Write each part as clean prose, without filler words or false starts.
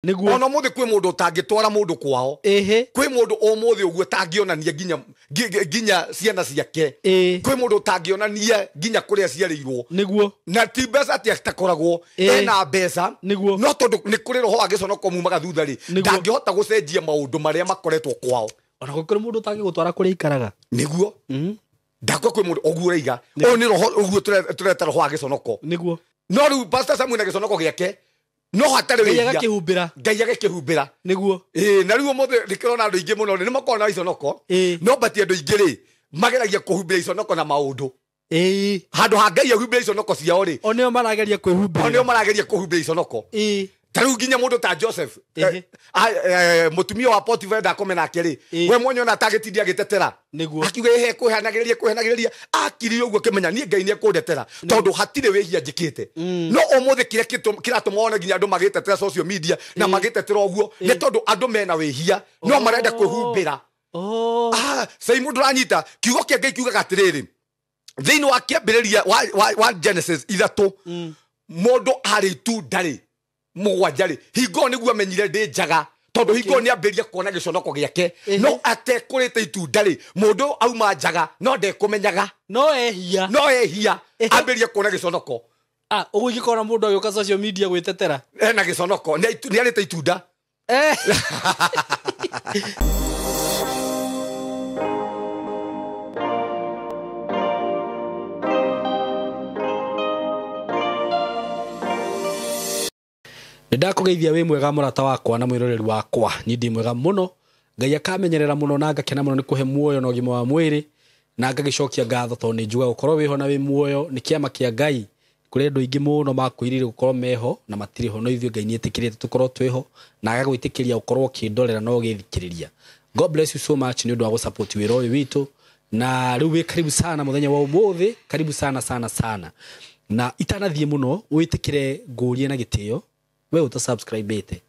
Niguo. Ona muthi kwi mundu utangitwara mundu kwao. Kwi mundu o muthi uguo tangionania ginya ciana ciake. Kwi mundu utangionania ginya kuria ciarirwo. Niguo. Na ti mbeca ati atakoragwo ena mbeca. No tondu ni kuri roho agiconoko mumaga thutha ri. Ndangihota gucenjia maundu maria makoretwo kwao. Ona gukuri mundu utangigutwara kuria ikaraga. Niguo. Ndakwa kwi mundu oguo reiga. O ni roho oguo tureta roho agiconoko. Niguo. No riu Pastor Samuel na giconoko giake no hatari wihia Ngai agakihumbira niguo na riu mothe ndikirona andu ingi muno ni makona na iconoko no bati andu ingi ri mageragia kuhumbira iconoko na maundu handu ha Ngai ahumbira iconoko ciao ri onio marageria kuhumbira iconoko taru nginya mundu ta Joseph mutumia wa Potiphar ndakome nake ri we mwenye ona tagitindia gitetera akiuga he kuhenagiriria akiri uguo kimenya nie Ngai nie kundetera tondu hatire wihia njikite no umuthi kiratuma ona nginya andu magitetera social media na magitetera uguo ni tondu andu mena wihia no marenda kwihumbira sai mundu ranyita kiugo kia Ngai kiuga gatiriri thiini wa kiambiriria wa Genesis 3 mundu ari tu ndari mugwajari hingo niguo amenyire ndi njaga tondu hingo ni ambiria kuona giconoko giake no atekurite itunda ri mundu auma njaga no ndekumenyaga no ehia ambiria kuona giconoko ugikora mundu ayoka social media gwitetera na giconoko ni arite itunda Ndakugeithia we mwega murata wakwa na mwiroreri wakwa nyindi mwega muno Ngai akamenyerera muno na ngakena muno ni kuhe muoyo na ugima wa mwiri na ngagicokia ngatho tondu ni njuga gukorwo wiho na wi muoyo ni kiama kia Ngai kuri andu ingi muno makwirire gukorwo meho na matiri ho no ithio Ngai ni etikirite tukorwo twiho na agagwitikiria gukorwo kindorera no githikiriria. God bless you so much ni undu wa gusupport wira uyu witu na riu wi karibu sana muthenya wa umuthi karibu sana na itanathie muno witikire ngurie na gitio we uta subscribe ite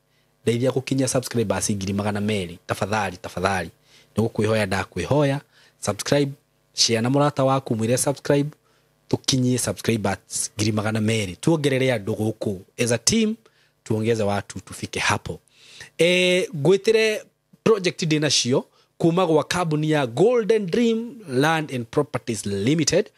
ndeithia gukinya subscribers 200 tafadhali nigukwĩhoya ndakwĩhoya subscribe share na murata waku mwire subscribe tukinyie subscribers 200 tuongerere andu guku as a team tuongeze watu tufike hapo gwitire project dinacio kuma gwa kambuni ya Golden Dream Land and Properties Limited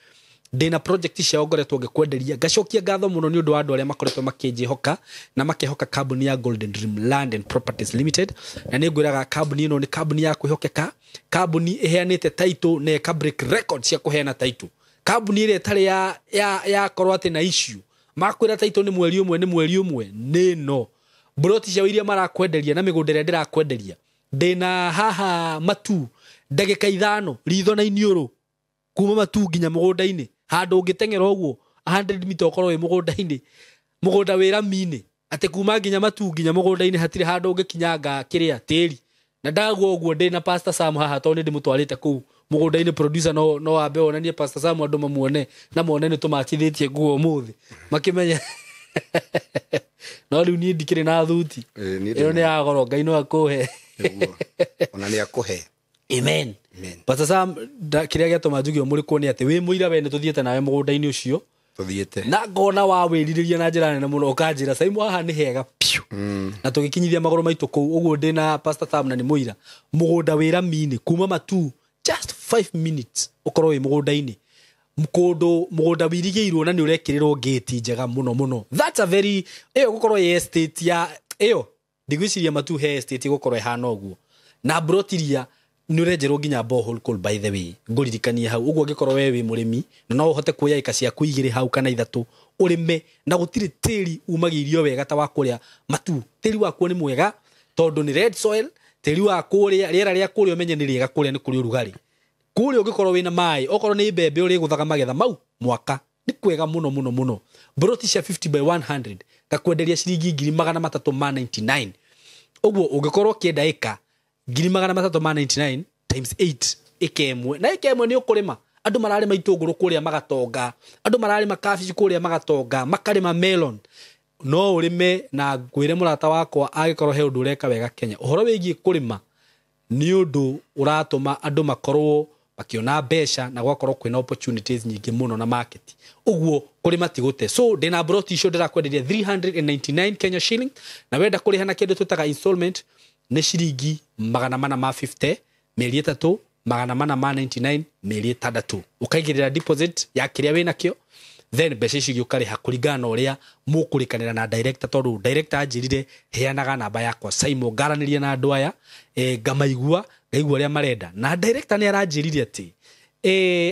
Dena project cia ngoretwo ngikwenderia gacokia ngatho muno ni undu wa andu aria makoretwo makijihoka na makihoka kambuni ya Golden Dream Land and Properties Limited na ni ngwiraga kambuni ino ni kambuni ya kwihokeka kambuni iheanite title na ka break record cia kuheana title kambuni ile tare ya korwo ati na issue makwira title ni mweri umwe nino broti cia iria marakwenderia na migundere ndirakwenderia dena haha matu ndagika 5 ritho na iniuru kuma matu nginya mugunda-ini handu ungitengera uguo 100 mita ukorwo wi mugunda-ini mugunda wira mine ate kuma nginya matu nginya mugunda-ini hatire handu ungikinyanga kiria tiri na ndagwo uguo ndina Pastor Sam haha to ni ndimutwarite ku mugunda-ini producer no ambe onanie Pastor Sam andu mamuone na mone ni tumakithitie nguo muthi makimenya no riu ni ndikire na thuti ino ni agoro Ngai no akuhe ona ni akuhe amen. Pastor Sam kiria giatuma njugio muri kuoni ati wi muira we ni tuthiete nawe mugunda-ini ucio tuthiete na ngona wa wiririria na njira nene muno ukanjira saimu haha ni hega piu na tugikinyithia magoro maitu ku uguo ndina Pastor Sam na ni muira mugunda wira mini kuma matu just 5 minutes ukorwo wi mugunda-ini mugunda wirigiirwo na ni urekirirwo gate njega muno that's a very gukorwo estate ya ndigwiciria matu he estate gukorwo ihana uguo na brotiria ni urejerwo nginya borehole call by the way nguririkania hau uguo ngikorwo we wi murimi no uhote kuoya ika cia kuigire hau kana ithatu urime na gutire tiri umagirio wega ta wakuria matu tiri waku ni mwega tondu ni red soil tiri wakuria riera ria kuria umenye ni riega kuria ni kuri urugari kuria ungikorwo wina mai okorwo ni mbembe uri guthaga magetha mau mwaka ni kwega muno broti cia 50 by 100 gakwenderia ciringi 399 uguo ungikorwo kienda ika 399 times 8 ikemwe na ikemwe ni ukurima andu mararima itunguru kuria magatonga andu mararima cabbage kuria magatonga makarima melon no urime na ngwire murata wakwa agikorwo he undu ureka wega Kenya uhoro wigie kurima ni undu uratuma andu makorwo bakiona besha na gwakorwo kwina opportunities nyingi muno na market uguo kuri matigute so ndina broti icio ndirakwenderia 399 Kenya shilling na wenda kuriha na kindu tutaga installment ni shiringi 450 mieri 3 499 mieri 6 ukaigirira deposit ya kiria wina kio then mbeca icio giukariha kuringana uria mukurikanira na director tondu director ajirire heanaga namba yakwa Simon garanirie na andu aya ngamaigua ngaigua uria marenda na director ni aranjirire ati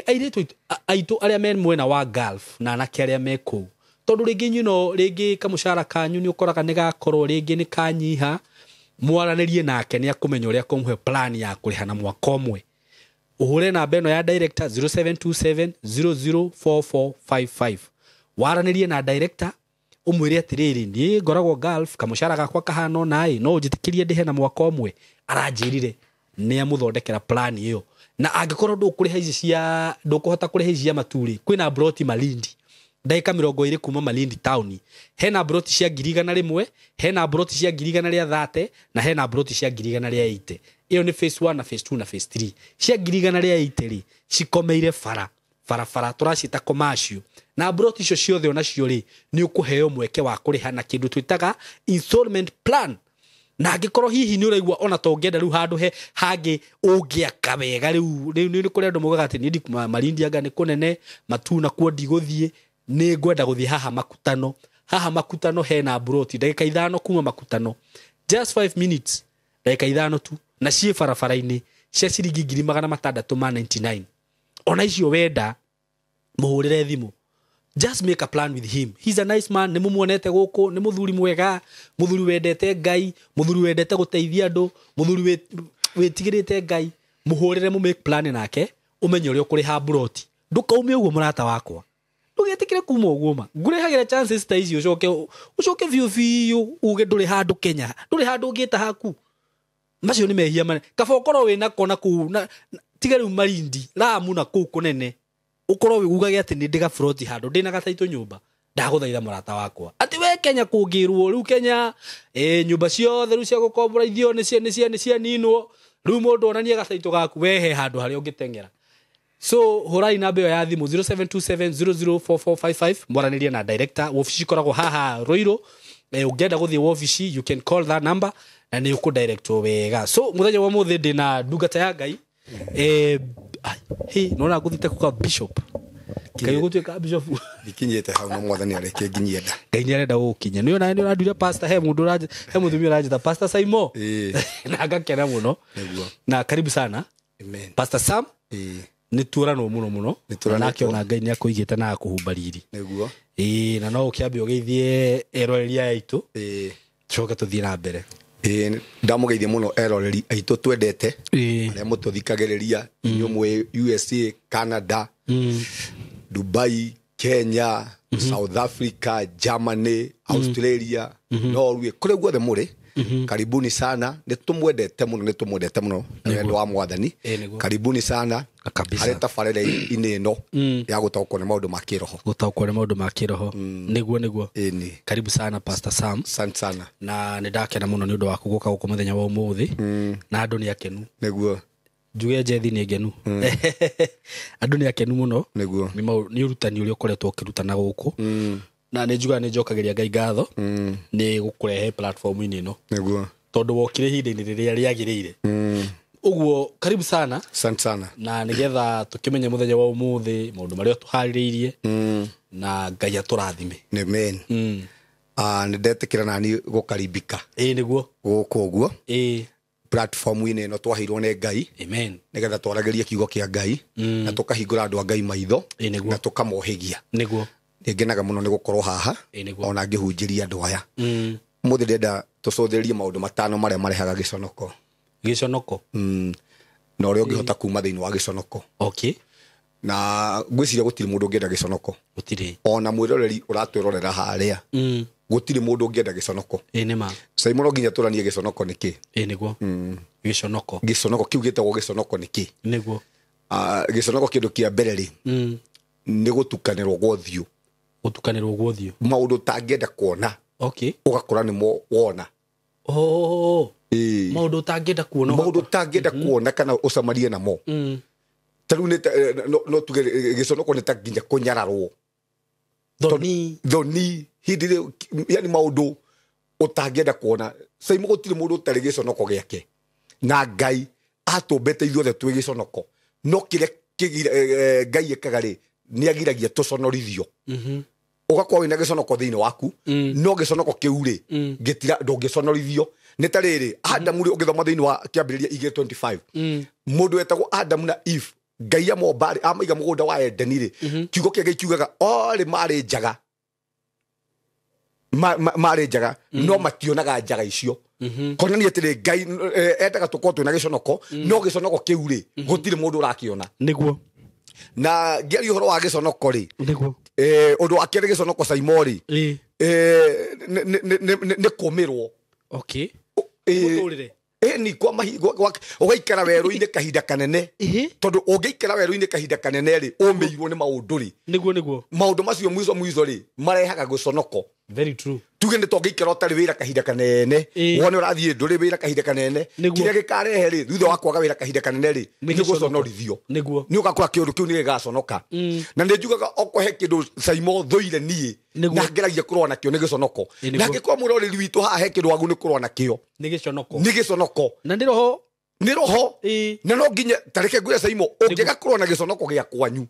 airitu aitu aria men mwena wa Gulf na anake aria meku tondu ringi nyuno ringi kamushara kanyu ni ukoraga ni gakorwo ringi ni kanyiha mwaranirie nake ni akumenya uria kumhe plan ya kuriha na mwaka omwe uhure na beno ya director 0727004455 waranirie na director umwire atiriri ni ngoragwo Gulf kamushara gakwa kahano nae no ujitikirie ndihe na mwaka omwe aranjirire ni amuthondekera plan iyo na angikorwo ndukuriha ici cia ndukuhota kuriha ici cia maturi kwina broti Malindi ndaika 20 kuma Malindi town hena broti cia 101 hena broti cia 130 na hena broti cia 180 iyo ni phase 1 na phase 2 na phase 3 cia 180 cikomeire fara turacita commercial na broti icio ciothe ona cio ri ni ukuheo mweke wa kuriha na kindu twitaga installment plan na angikorwo hihi ni uraigua ona to ngenda riu handu he hangi ungiaka wega riu ni kuri andu mugaga ati ni Malindi anga ni kunene matuna kuo ndiguthie ni ngwenda guthie haha makutano hena broti ndagika 5 kuma makutano just 5 minutes ndagika 5 tu na cie farafara-ini cia ciringi 699 ona icio wenda muhurire thimu just make a plan with him he's a nice man ni mumuonete guku ni muthuri mwega muthuri wendete Ngai muthuri wendete guteithia andu muthuri wetigirite Ngai muhurire mu make plan nake umenye uri ukuriha broti ndukaume uguo murata wakwa ndugetikire kuma uguo ma ngurehagira chances ta icio ucoke biu uge nduri handu Kenya nduri handu ngita haku macio ni mehia mane kabokoro wina kona ku tigaru Malindi Lamu na ku kunene ukorwo wigugage ati ni ndiga froti handu ndina gataito nyumba ndaguthaitha murata wakwa ati we Kenya kungirwo riu Kenya nyumba ciothe riu cia gukombora ithio ni cia ninwo riu mundu onanie gataito gaku wehe handu hari ungitengera so horai namba ya thimu 0727004455 mwaranirie na director office koragwo haha Roiro ungenda guthie office you can call that number na ni uku direct wega so muthenya wa muthi ndina ndungata ya Ngai nona guthite kuka bishop kayo gutweka bishop dikinyete hau no mwathani areke nginyenda Ngai ni arenda gukinya ni ona ndura pastor he mundu he muthumi urajita pastor Simon na agakena muno na karibu sana amen pastor Sam ni turano muno nake ona Ngai ni akuigite na akuhumbariri niguo na no ukiambe ugeithie eroreria yaitu choka tuthie na mbere ndamugeithie muno eroreri aitu twendete aria mututhikagiriria inyumwe USA Canada Dubai Kenya South Africa Germany Australia Norway kule guothe muri karibuni sana nitumwendete muno wendo wa mwathani karibuni sana areta farere ineno ya gutaukwo ni maundu ma kiroho niguo karibu sana pastor Sam asante sana na nindakena muno ni undu wa kuguka guku muthenya wa umuthi na andu ni akenu niguo njuge jethi ni ngenu andu ni akenu muno niguo ni urutani uri ukoretwo ukirutana guku na ni njuga ni njokagiria Ngai ngatho ni gukurehe platform ini no niguo tondu wokire hinda-ini riria riagirire uguo karibu sana asante sana na nigetha tukimenya muthenya wa umuthi maundu maria tuhaririirie na Ngai aturathime amen nindetikira nani gukaribika niguo guku uguo platform ini no twahirwo ne Ngai amen nigetha twarageria kiugo kia Ngai na tukahingura andu a Ngai maitho na tukamohigia niguo ngenaga muno ni gukorwo haha ona ngihunjiria andu aya muthi ndenda tucuthirie maundu matano maria marehaga giconoko na uria ungihota kuma thiini wa giconoko okay na ngwiciria gutiri mundu ngienda giconoko gutiri ona mwiroreri uratwirorera haria gutiri mundu ngienda giconoko nima Simon nginya turanie giconoko niki niguo giconoko kiugitagwo giconoko niki niguo giconoko kindu kia mbere ri ni gutukanirwo gwothio maundu tangienda kuona okay ugakora ni mo wona maundu tangienda kuona kana ucamarie namo taru no tuge giconoko nĩ ta nginya kũnyararwo thoni hindi yani maũndũ ũtangĩenda kuona Saimo gũtirĩ mũndũ ũtarĩ gĩconoko gĩake na Ngai atũmbĩte ithuothe twĩ gĩconoko no kĩrĩa Ngai ekaga rĩ nĩ agiragia tũconorithio ũgakorwo wĩna gĩconoko thĩinĩ waku no gĩconoko kĩu rĩ ndũngĩconorithio nĩ ta rĩrĩ Adamu rĩ ũgĩthoma thĩinĩ wa kĩambĩrĩria 2:25 mũndũ wetagwo Adamu na Eve Ngai amaiga mũgũnda wa Edeni rĩ kiugo kĩake kiugaga orĩ marĩ njaga no mationaga njaga icio konania atĩrĩ Ngai endaga tũkorwo twĩna gĩconoko no gĩconoko kĩu rĩ gũtirĩ mũndũ ũrakĩona nĩguo na ngĩaria ũhoro wa gĩconoko rĩ ũndũ wa kerĩ gĩconoko Saimo rĩ nĩ kũmĩrwo ni kwa ũgaikara werũ-inĩ kahinda kanene tondũ ũngĩikara werũ-inĩ kahinda kanene rĩ ũmĩirwo nĩ maũndũ rĩ nĩguo maũndũ macio mwico rĩ marehaga gũconoko very true tuge nĩ tongĩikara ũtarĩ wĩra kahinda kanene wone ũrathiĩ ndũrĩ wĩra kahinda kanene kĩrĩa gĩkarehe rĩ thutha wa kwaga wĩra kahinda kanene rĩ nĩ gũconorithio nĩ ũgakora kĩũndũ kĩu nĩ gĩgaconoka na nĩ njugaga okohe kĩndũ Saimo thũire niĩ na ngeragia kũrũa nakĩo nĩ gĩconoko na angĩkorwo mũroreri witũ haha he kĩndũ wagu nĩ kũrũa nakĩo nĩ gĩconoko na nĩ roho na no nginya tareke ngwĩre Saimo ũngĩaga kũrũa na gĩconoko gĩa kwanyu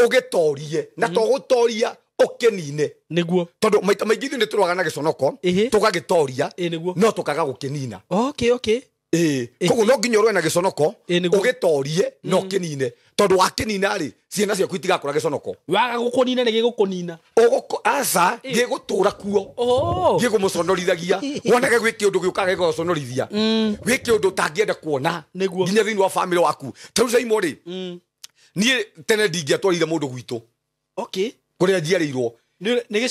ũgĩtorie na to gũtoria ũkĩnine nĩguo tondũ maita maingĩ nĩ tũrũaga na gĩconoko tũgagĩtoria no tũkaga gũkĩnina koguo no nginya ũrũe na gĩconoko ũgĩtorie no ũkĩnine tondũ wakĩnina rĩ ciana ciaku itigakũra gĩconoko waga gũkũnina nĩ gĩgũkũnina aca gĩgũtũra kuo gĩgũmũconorithagia wonage gwĩ kĩũndũ gĩũkaga gĩgũconorithia gwĩ kĩũndũ ũtangĩenda kuona nginya thĩinĩ wa bamĩrĩ waku tarĩu Saimo rĩ niĩ tene ndingĩatwarire mũndũ gwitũ kũrĩa njiarĩirwo nĩ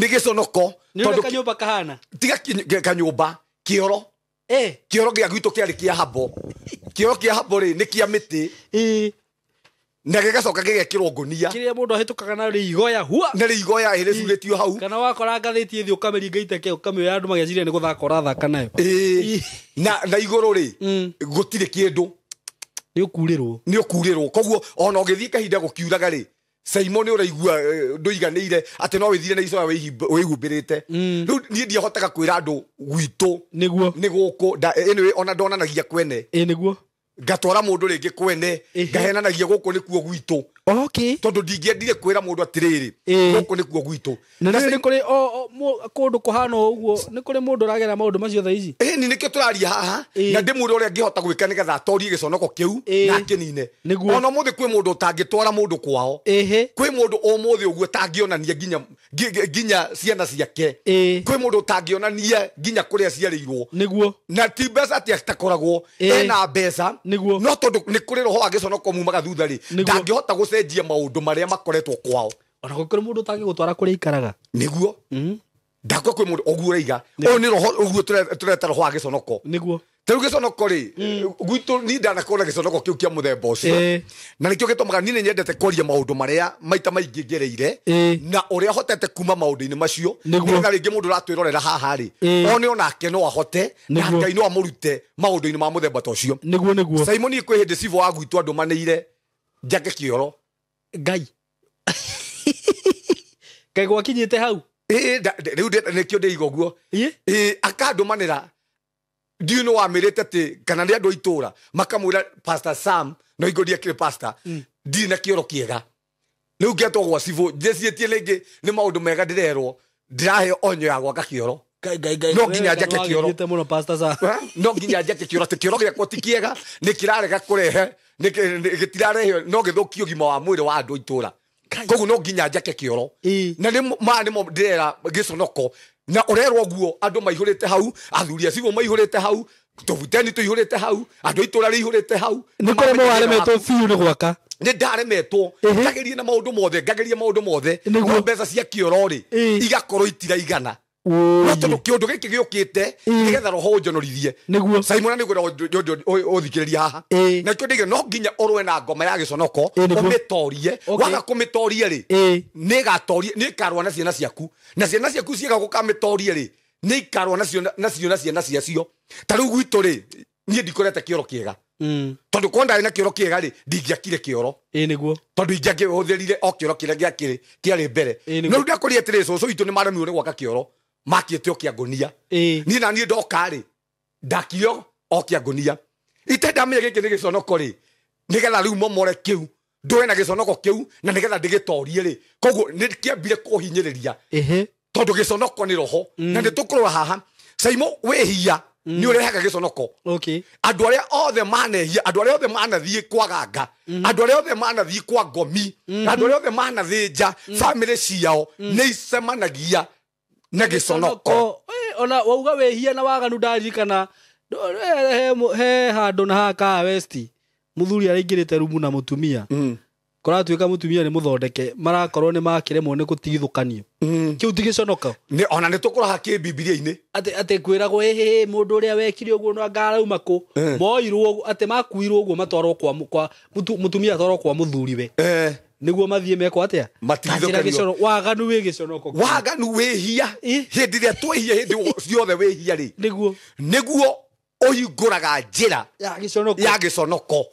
gĩconoko tondũ kanyũmba kahana tiga kanyũmba kĩoro gĩa gwitũ kĩarĩ kĩa habo rĩ nĩ kĩa mĩtĩ na gĩgacoka gĩgekĩrwo ngũnia kĩrĩa mũndũ ahĩtũkaga na rĩigoya rĩcurĩtio hau kana wakora ngathĩti ĩthĩ ũkamĩringa iteke ũkamĩoya andũ mageciria nĩ gũthaka ũrathaka nayo na igũrũ rĩ gũtirĩ kĩndũ nĩ ũkurĩrwo koguo ona ũgĩthiĩ kahinda gũkiuraga rĩ Saimo nĩ ũraigua ndũiganĩire atĩ no wĩthire na icoya wĩhumbĩrĩte rĩu niĩ ndiahotaga kwĩra andũ gwitũ nĩ gũkũ ona ndonanagia kwene ngatwara mũndũ rĩngĩ kwene ngahenanagia gũkũ nĩkuo gwitũ tondũ ndingĩendire kwĩra mũndũ atĩrĩrĩ gũkũ nĩkuo gwitũ na nĩ kũrĩ kũndũ kũhana ũguo nĩ kũrĩ mũndũ ũragerera maũndũ macio thaa ici nĩkĩo tũraria haha na ndĩmwĩre ũrĩa angĩhota gwĩka nĩgetha atorie gĩconoko kĩu na kĩnine ona ũmũthĩ kwĩ mũndũ ũtangĩtwara mũndũ kwao kwĩ mũndũ ũmũthĩ ũguo ũtangĩonania nginya ciana ciake kwĩ mũndũ ũtangĩonania nginya kũrĩa ciarĩirwo na ti mbeca atĩ atakoragwo ena mbeca no tondũ nĩ kũrĩ roho wa gĩconoko mumaga thutha rĩ ndangĩhota gũcenjia maũndũ marĩa makoretwo kwao ona gũkĩrĩ mũndũ ũtangĩgũtwara kũrĩa ikaraga nĩguo ndakwa kwĩ mũndũ ũguo ũraiga ũyũ nĩ roho ũguo tũreta roho wa gĩconoko tarĩu gĩconoko rĩ gwitũ niĩ ndanakorwo na gĩconoko kĩu kĩa mũthemba ũcio na nĩkĩo gĩtũmaga niĩ nĩ nyendete kwaria maũndũ marĩa maita maingĩ ngereire na ũrĩa hotete kuma maũndũ-inĩ macio nĩgetha rĩngĩ mũndũ ũratwĩrorera haha rĩ one onake no ahote na Ngai no amũrute maũndũ-inĩ ma mũthemba ta ũcio nĩguo Saimo niĩ kwĩ hĩndĩ cibo wa gwitũ andũmanĩire njake kĩoro Ngai gwakinyĩte hau rĩu nĩkĩo ndĩiga ũguo akandũmanĩra ndiũ nĩ wamĩrĩte atĩ kana nĩ andũ a itũũra makamwĩra Pastor Sam no igũria kĩrĩ pastor ndirĩ na kĩoro kĩega rĩu ngetwo gwa cibũ njĩciĩtie rĩngĩ nĩ maũndũ mega ndĩrerwo ndĩrahe onyo ya gwaka kĩoro no nginya njake kĩoro no nginya njake kĩoro atĩ kĩoro gĩakwo ti kĩega nĩ kĩrarega kũrehe gĩtirarehe no gĩthũkie ũgima wa mwĩrĩ wa andũ a itũũra koguo no nginya njake kĩoro na nĩmo ndĩrera gĩconoko na ũrerwo ũguo andũ maihũrĩte hau athuri acio maihũrĩte hau tũbuteni tũihũrĩte hau andũ a itũũra rĩihũrĩte hau nĩ kũrĩ mwaremetwo biũ nĩ gwaka nĩ ndaremetwo ngagerie na maũndũ mothe no mbeca cia kĩoro rĩ igakorwo itiraigana no tondũ kĩũndũ gĩkĩ gĩũkĩte nĩgetha roho ũnjonorithie Saimo na nĩgwĩra ũthikĩrĩria haha na kĩo ndĩgire no nginya ũrũe na ngoma ya gĩconoko ũmĩtorie waga kũmĩtoria rĩ nĩ ĩkarũa na ciana ciaku na ciana ciaku ciaga gũkamĩtoria rĩ nĩ ikarũa nacio na ciana ciacio ta rĩu gwitũ rĩ niĩ ndikũrete kĩoro kĩega tondu konda ina kioro kiega ri ndingiakire kioro niguo tondu ingiakihutherire o kioro kiria kiari mbere no ndakori atire cucu itu ni maramiu ni gwaka kioro makiete o kiangonia ni na ni ndoka ri ndakio o kiangonia itenda menye giki ni giconoko ri nigetha riu momore kiu ndwe na giconoko kiu na nigetha ndigitorie ri koguo ni kiambire kuhinyiriria tondu giconoko ni roho na nditukurwa haha Saimo wehia ni urehaga giconoko andu aria othe manehia andu aria othe manathie kwaganga andu aria othe manathie kwa ngomi andu aria othe manathinja family ciao ni icemanagia na giconoko ona wauga wehia na waganu ndaririkana he handu na haka west muthuri araingirite rumu na mutumia koratuika mutumia ni muthondeke marakorwo ni makiremwo ni gutigithukanio kiu tigiconoka ni ona ni tukura haki bibilia-ini ate kwiragwo mundu uria wekire uguo no ngarauma ku moirwo ate makuirwo uguo matwarwo kwa mutumia atwarwo kwa muthuriwe niguo mathie meko atia matigithukanio waganu wi giconoko waganu wehia hindi ria twehia hindi ciothe wehia ri niguo uyinguraga njira ya giconoko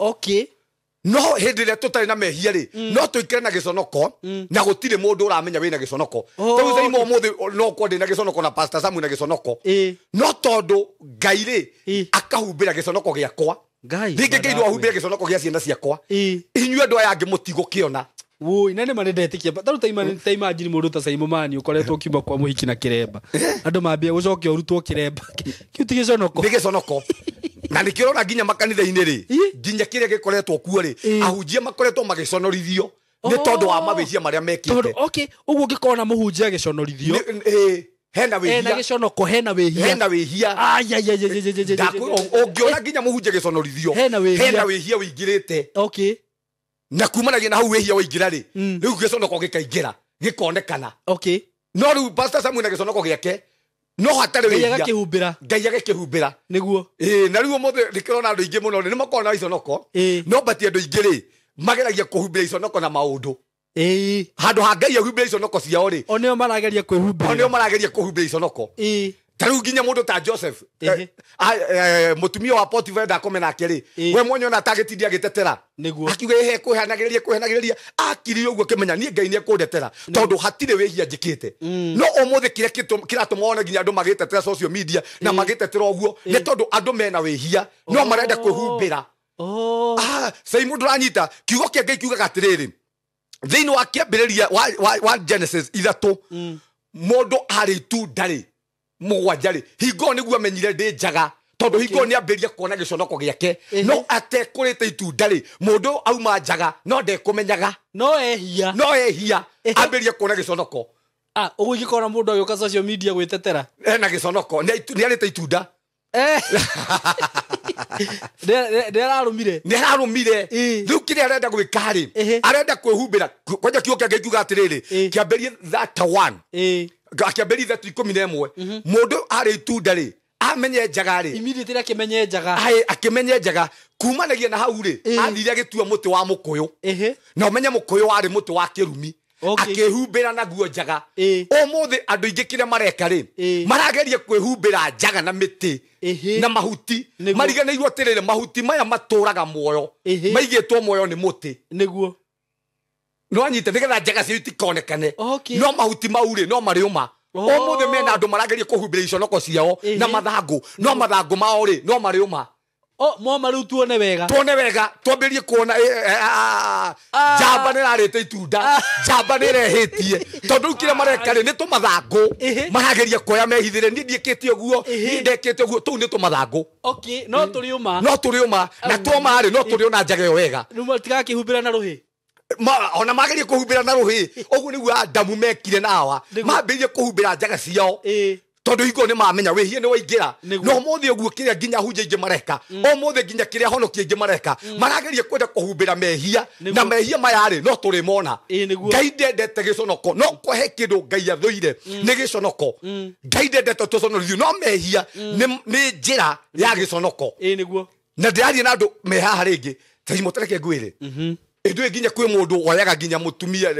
no hindi ria tutari na mehia ri no tuikire na giconoko na gutire mundu uramenya wina giconoko tondu Saimo muthi no kwa ndina giconoko na Pastor Samu na giconoko no tondu Ngai ri akahumbira giconoko giakwa ringi Ngai no ahumbire giconoko gia ciana ciakwa inyue andu aya angi mutigokiona woi nani manendetikia taru ta imagine mundu ta Saimo mani ukoretwo kiuma kwa muhiki na kiremba andu mambia gucokia urutwo kiremba kiu ti giconoko ni giconoko na nikirona nginya makanitha-ini ri nginya kiria gikoretwo kuo ri ahunjia makoretwo magiconorithio ni tondu wa mabehia maria mekite uguo ngikona muhunjia giconorithio hena wehia hena giconoko hena wehia ungiona nginya muhunjia giconorithio hena wehia wingirite na kumanagia na hau wehia waingira ri riu giconoko gikaingira gikonekana no riu Pastor Samu na giconoko giake no hatare wehia Ngai agakihumbira niguo na riu mothe ndikirona andu ingi muno ni makona na iconoko no bati andu ingi ri mageragia kuhumbira iconoko na maundu handu ha Ngai ahumbira iconoko ciao ri oneo marageria kuhumbira iconoko taru nginya mundu ta Joseph mutumia wa Potiphar ndakome nake ri we mwenye ona tagitindia gitetera akiuga he kuhenagiriria akiri uguo kimenya nie Ngai ni ekundetera tondu hatire wehia njikite no umuthi kiratuma ona nginya andu magitetera social media na magitetera uguo ni tondu andu mena wehia no marenda kwihumbira Saimo nduranyita kiugo kia Ngai kiugaga atiriri thiini wa kiambiriria wa Genesis 3 mundu ari tu ndari mugwajari hingo niguo amenyire ndi njaga tondu hingo ni ambiria kuona giconoko giake no atekurite itunda ri mundu auma njaga no ndekumenyaga no ehia ambiria kuona giconoko ugu gikora mundu ayoka social media gwitetera na giconoko ni arite itunda ni ararumire riu kiria arenda gwika ri arenda kwihumbira kwanja kiugo kia Ngai kiuga atiriri kiambirie that one akiamberi that 11 mundu ari itunda ri amenye njaga ri immediately akimenye njaga kumanagia na hau ri athire agitua muti wa mukuyu na umenye mukuyu wari muti wa kirumi akihumbira na guo njaga umuthi andu ingi kiria mareka ri marageria kwihumbira njaga na miti na mahuti mariganirwo atiriri mahuti maya maturaga muoyo maigitwo muoyo ni muti niguo no anyite nigetha njaga cio itikonekane no mahuti mau ri no mariuma umuthi mena andu marageria kuhumbira iconoko ciao na mathangu no mathangu mao ri no mariuma mo maru tuone wega twambirie kuona jamba nirarite itunda jamba nirehitie tondu kire mareka ri ni tumathangu marageria kuoya mehithire ni ndiekite uguo ni ndekite uguo tu ni tumathangu no turiuma na twoma ri no turiona njaga yo wega numo tigakihumbira na ruhi ona mageria kuhumbira na ruhi uguo niguo Adamu mekire nawa mambirie kuhumbira njaga ciao tondu hingo ni mamenya wehia ni waingira no muthi uguo kiria nginya hunjia ingi mareka muthi nginya kiria honokia ingi mareka marageria kwenda kuhumbira mehia na mehia maya ri no turimona Ngai ndendete giconoko no kuhe kindu Ngai athuire ni giconoko Ngai ndendete tuconorithio no mehia ni njira ya giconoko na ndirathie na andu me haha ringi taimotereke ngwire indu nginya kwi mundu oyaga nginya mutumia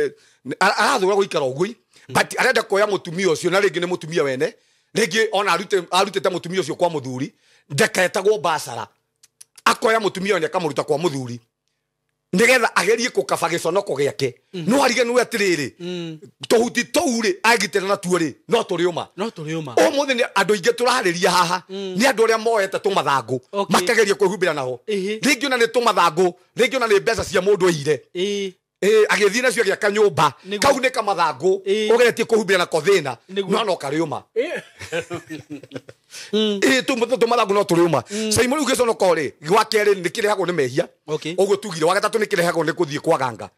arathura guikara ugui but arenda kuoya mutumia ucio na ringi ni mutumia wene ringi ona arutite mutumia ucio kwa muthuri ndeketagwo basara akoya mutumia ne kamuruta kwa muthuri nigetha agerie kukaba giconoko giake no arige no atiriri tohuti toure agitera na tuori no turiuma o muthe ni andu inge turahariria haha ni andu aria moete tumathangu makageria kwihumbira naho ringi ona ni tumathangu ringi ona ni mbeca cia mundu ire agithii nacio giaka nyumba kau ni kamathangu ugeretie kuhumbira na kothina no no kariuma tumathangu no turiuma Simon ugiconoko ri gwakeri ni kirehagwo ni mehia uguo tugire wa gatatu ni kirehagwo ni kuthii kwaganga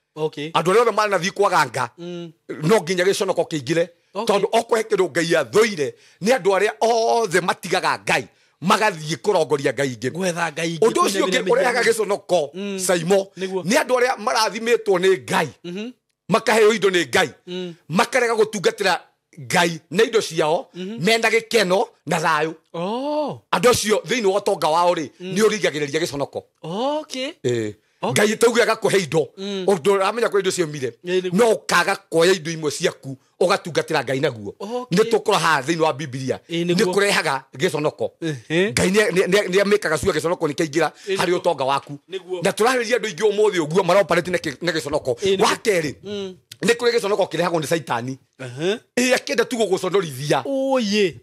andu aria othe mari na thii kwaganga no nginya giconoko kiingire tondu okwe kindu ngai athoire ni andu aria othe matigaga ngai magathii kurongoria ngai ingi gwetha ngai undu ucio ngi urehaga giconoko Simon ni andu aria marathimitwo ni ngai makaheo indo ni ngai makarega gutungatira ngai na indo ciao menda gikeno na thayu andu acio thiini wa tonga wao ri ni urigagiriria giconoko ngai taugaga kuhe indo undu amenya kwa indo ciomire no kaga kuoya indo imwe ciaku ugatungatira ngai naguo ni tukora ha thiini wa Biblia ni kurehaga giconoko ngai ni amekaga cua giconoko ni kaingira hari utonga waku na turahiriria andu ingi umuthi uguo maroparate na giconoko wa keri ni kuri giconoko kirehagwo ni Saitani akienda tu guguconorithia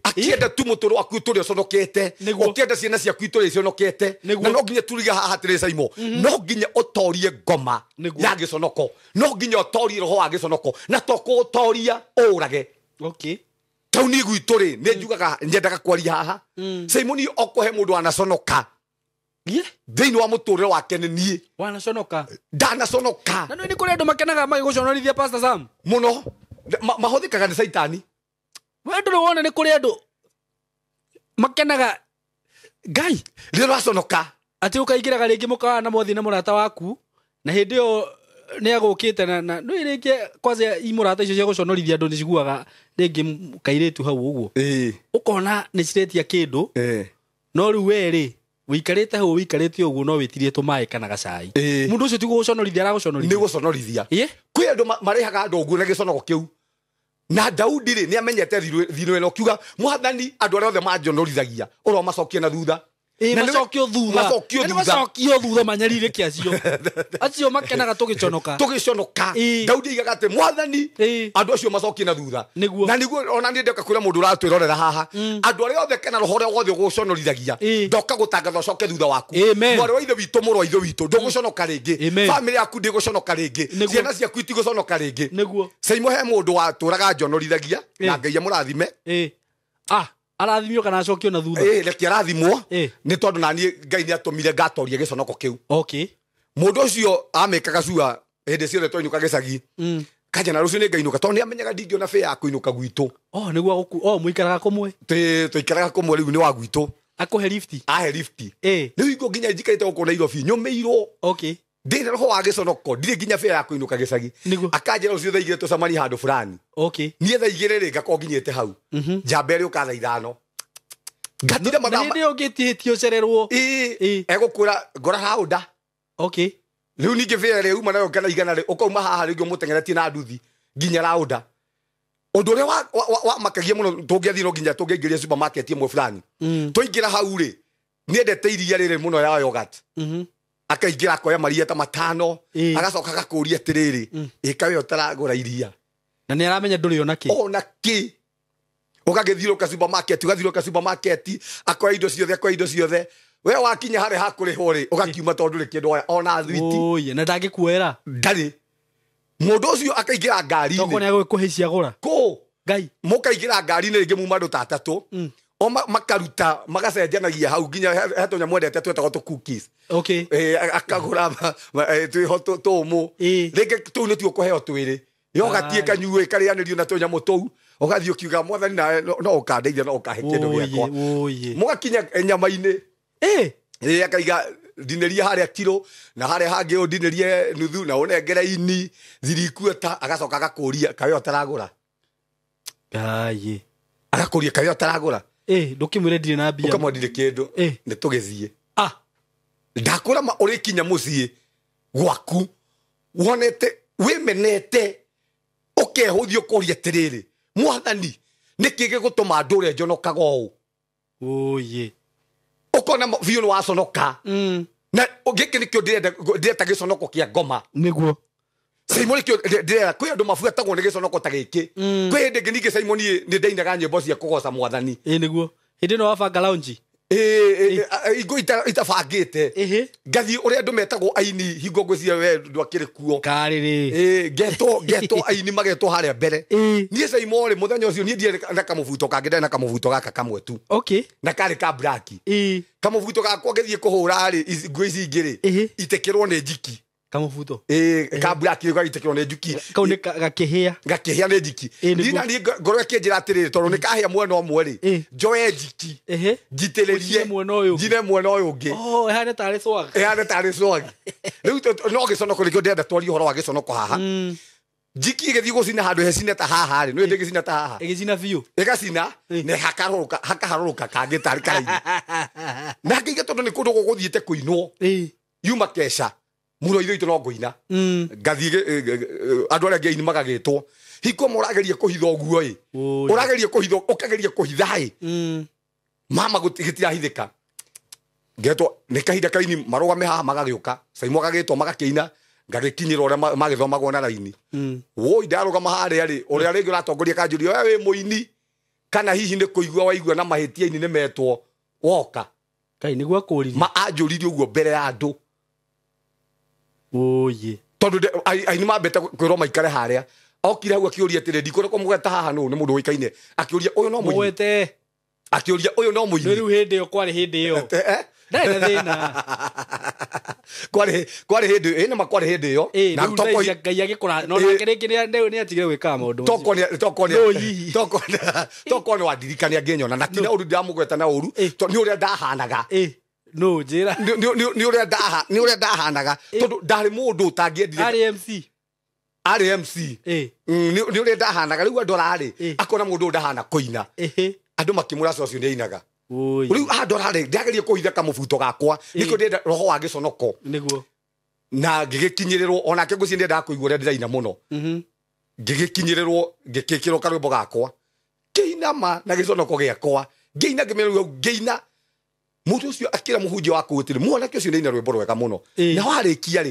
akienda tu muturo waku turi uconokete ukienda ciana ciaku turi cionokete na no nginya turiga haha tiri Simon no nginya utorie ngoma ya giconoko no nginya utorie roho wa giconoko na tokutoria urage kau ni gwitu ri ni njugaga nyendaga kwaria haha Simon okuhe mundu anaconoka thiini wa muturire wake ni nie wanaconoka ndanaconoka na ni kuri andu makenaga magiguconorithia Pastor Sam muno mahuthikaga ni Saitani we ndu wona ni kuri andu makenaga ngai riro raconoka ati ukaingiraga ringi mukawa na mothi na murata waku na hindi yo ni agukite na no ringi kwanza imurata icio cia guconorithia andu ni ciguaga ringi kairitu hau uguo ukona ni ciretia kindu no riu weri wikarite hau wikarite uguo no witirie tumae kana gacai mundu ucio ti guconorithia araguconorithia ni guconorithia kwi andu marehaga andu uguo na giconoko kiu na Daudi ri ni amenyete thino eno kiuga mwathani andu aria othe manjonorithagia uro macokie na thutha na macokio thutha manyarire kiacio acio makenaga tugiconoka Daudi igaga ati mwathani andu acio macokie na thutha na niguo ona ni ndeka kwira mundu uratwirorera haha andu aria othe kana roho ria othe guconorithagia ndoka gutangatha ucoke thutha waku mwari wa ithe witu muru wa ithe witu nduguconoka ringi family yaku ndiguconoka ringi ciana ciaku itiguconoka ringi Simon he mundu waturaga njonorithagia na ngai amurathime arathimio kana acokio na thutha reke arathimwo ni tondu nani ngai ni atumire ngatorie giconoko kiu mundu ucio amekaga cua hindi ciothe twainũka gicagi kaja na rucio ni ngainuka tondu ni amenyaga ndingiona fe ya kuinuka gwitu niguo muikaraga kumwe tuikaraga kumwe riu ni wa gwitu akuhe lifti ahe lifti riu ingo nginya njikarite guko Nairobi nyumirwo ndina roho wa giconoko ndire nginya fe ya kuinuka gicagi akanjira rucio thaigire tucamani handu fulani nie thaigire ri ngako nginyete hau njambere ukatha ithano ngatire madama ndi ugitihitio cererwo egukura ngora haunda riu ninge fe ri uma nayo kana igana ri ukauma haha ri mutengeretie na nduthi nginya raunda undu ria wa makagia muno tungiathii no nginya tungiingiria supermarket imwe fulani tuingira hau ri niendete iria riri muno ya yogurt akaingira akoya maria ta matano agacoka agakuria atiriri ikawe utaragura iria na ni aramenya nduri ona ki ugagithiruka supermarket akoya indo ciothe we wakinya hare hakurihwo ri ugakiuma tondu ri kindu ona thwiti na ndangikuera ndari mundu ucio akaingira ngari toko ni agikuhisia gura ngai mukaingira ngari ni ringi muma andu tatatu makaruta magacenjanagia hau nginya hetonya mwendete twetagwo tu cookies akagura twiho tumu ringi tu ni tuo kuheo twiri yogatie kanyue karianirio na tonya mutou ugathii ukiuga mwathani no ukandeithia no ukahe kindu giakwa mugakinya nyama-ini akaiga ndinerie haria kilo na haria hangi undinerie nuthu na unengere ini thirikuota agacoka agakuria kawe utaragura agakuria kawe utaragura ndukimwire ndire na mbia ukamwandire kindu ni tugithie ndakura uri kinya mucii gwaku wonete wimenete ukehuthio kuria tiriri mwathani nikige gutuma ndure njonokaga uu ukona biu ni waconoka na giki nikio ndireta giconoko kia ngoma niguo Simon kio ndireta kwi andu mabuatagwo ni giconoko ta giki kwi hindi ngingi Simon ni ndeinaga nyimbo cia kugoca mwathani niguo hindi no wabanga lounge igo itabangite ngathi uria andu metagwo aini hingo ngwiciria we ndwakire kuo kariri geto aini mageto haria mbere nie Simon muthenya ucio nie ndie na kamubuto kange ndena kamubuto gaka kamwe tu okay na kari ka black kamubuto gakwa ngithie kuhura ri ngwici ingiri itekirwo ni njiki kamubuto ka black ga itekirwo ni njiki kau ni gakihia ni njiki nina ni ngoro akinjira atiriri tondu ni kahia mwena omwe ri njoe njiki njitiririe njine mwena uyu ungi ehane tari swag riu no giconoko nikio ndenda twari horo wa giconoko haha njiki igithii gucina handu hecine ta haha ri no ndi gicina ta haha igicina biu igacina ne hakaharuruka kangi tari kai na ngiga tondu ni kundu guguthiite kuinwo yuma kesha muro ithu itu no nguina ngathi andu aria ngeini magagitwo hiko murageria kuhitha uguo urageria kuhitha ukageria kuhitha mama gitira ngetwo ni kahinda kaini marugame haha magagiuka Simon agagitwo magakiina ngagikinyira uria magithomagwo na raini woi ndarugama haria ri uria ringi uratongoria kanjuri we muini kana hihi ni kuigua waigua na mahitia-ini ni metwo woka kai niguo akuririe ma anjuririe uguo mbere ya andu oye tondu aini mambete kwirwo maikare haria okire hau akiuria atiri ndikoreko mugeta haha no ni mundu wikaine akiuria uyu no muini mwete akiuria uyu no muini riu hindi yo kwari hindi yo ndai na thina kwari hindi ina makwari hindi yo na toko ngai agikura no na kiriki ni atigire gwika maundu toko ni wadirikania ngenyona na tina undu ndamugweta na uru ni uria ndahanaga no njira ni uria ndahanaga tondu ndari mundu utangiendire RMC ni uria ndahanaga riu andu arari akona mundu ndahana kuina andu makimura socio ni ainaga riu andu arari ndageria kuhitha kamubuto gakwa niko ndenda roho wa giconoko niguo na ngigikinyirirwo ona ke nguci ndenda kuigua uria ndiraina muno ngigikinyirirwo ngikikirwo karwimbo gakwa kiinama na giconoko giakwa ngeina ngimeru ngeina mundu ucio akira muhunjia wa kuutiri muona ke ucio ndeina rwimbo rwega muno na warikia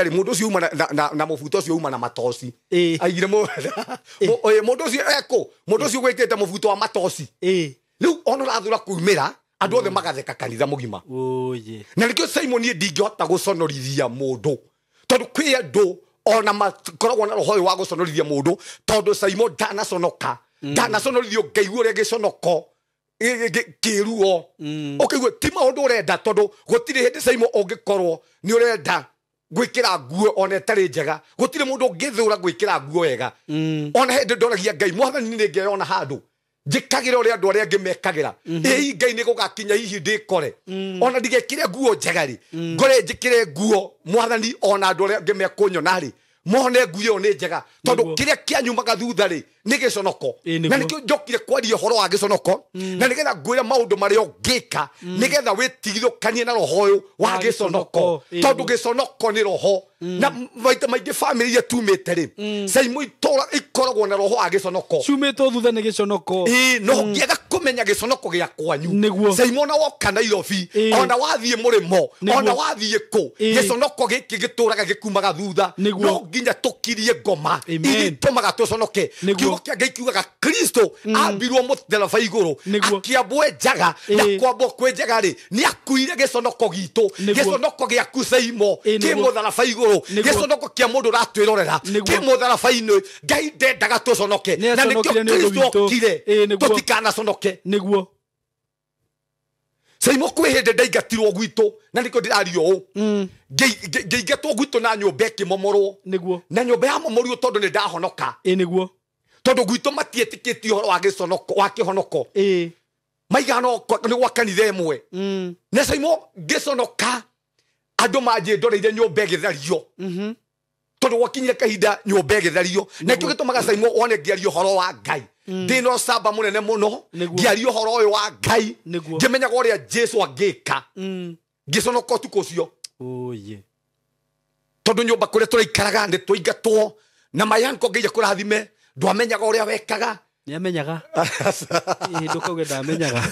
ri mundu ucio uma na mubuto ucio uma na matoci aigire mundu ucio mundu ucio gwikite mubuto wa matoci riu ona rathura kuumira andu othe magatheka kanitha mugima na nikio Simon ni ndingihota guconorithia mundu tondu kwi andu ona makoragwo na roho wa guconorithia mundu tondu Simon ndanaconorithio ngeigua uria giconoko kiruo ukigua ti maundu urenda tondu gutiri hindi Simon ungikorwo ni urenda gwikira nguo ona tari njega gutiri mundu ngithura gwikira nguo wega ona hindi ndoragia ngai mwathani ni ngeona handu njikagira uria andu aria ngimekagira ngai ni gugakinya hihi ndikore ona ndigekire nguo njegari ngore njikire nguo mwathani ona andu aria ngimekunyona ri mone nguo ni njega tondu kiria kianyumaga thutha ri ni giconoko na nikio njokire kwaria horo wa giconoko na nigetha ngwira maundu maria ngika nigetha witigithukanie na roho uyu wa giconoko tondu giconoko ni roho na vaita maingi family ya tumite ri Simon itora ikoragwo na roho wa giconoko cumito thutha ni giconoko no ngiaga kumenya giconoko gia kwanyu Simon woka Nairobi ona wathie murimo ona wathie ku giconoko giki gituraga gikumaga thutha no nginya tukirie ngoma itumaga tuconoke kiugo kia ngai kiugaga Kristo ambirwo mutharabai iguru akiambwe njaga na kwambwo kwi njaga ri ni akuire giconoko gitu giconoko giaku Simon ki mutharabai iguru giconoko kia mundu ratwirorera ki mutharabai-ini ngai ndendaga tuconoke na nikio Kristo kire tutikana conoke niguo Simon kwi hindi ndaingatirwo gwitu na nikio ndirario u ngeingatwo gwitu na nyumba ikimomorwo niguo na nyumba ya momorio tondu ni ndahonoka niguo tondu gwitu matietikitie horo wa giconoko wa kihonoko maigano ni gwa kanitha imwe na Simon giconoka andu manji ndoreire nyumba igithario tondu gwakinyire kahinda nyumba igithario na kio gitumaga Simon one ngiario horo wa ngai ndino samba munene muno ngiario horo uyu wa ngai ngimenyaga uria Jesu angika giconoko tuko cio tondu nyumba kuria turaikaraga ndi twigatwo na mayanko ngeija kurathime ndwamenyaga uria wekaga Ni amenyaga. Nduko genda amenyaga.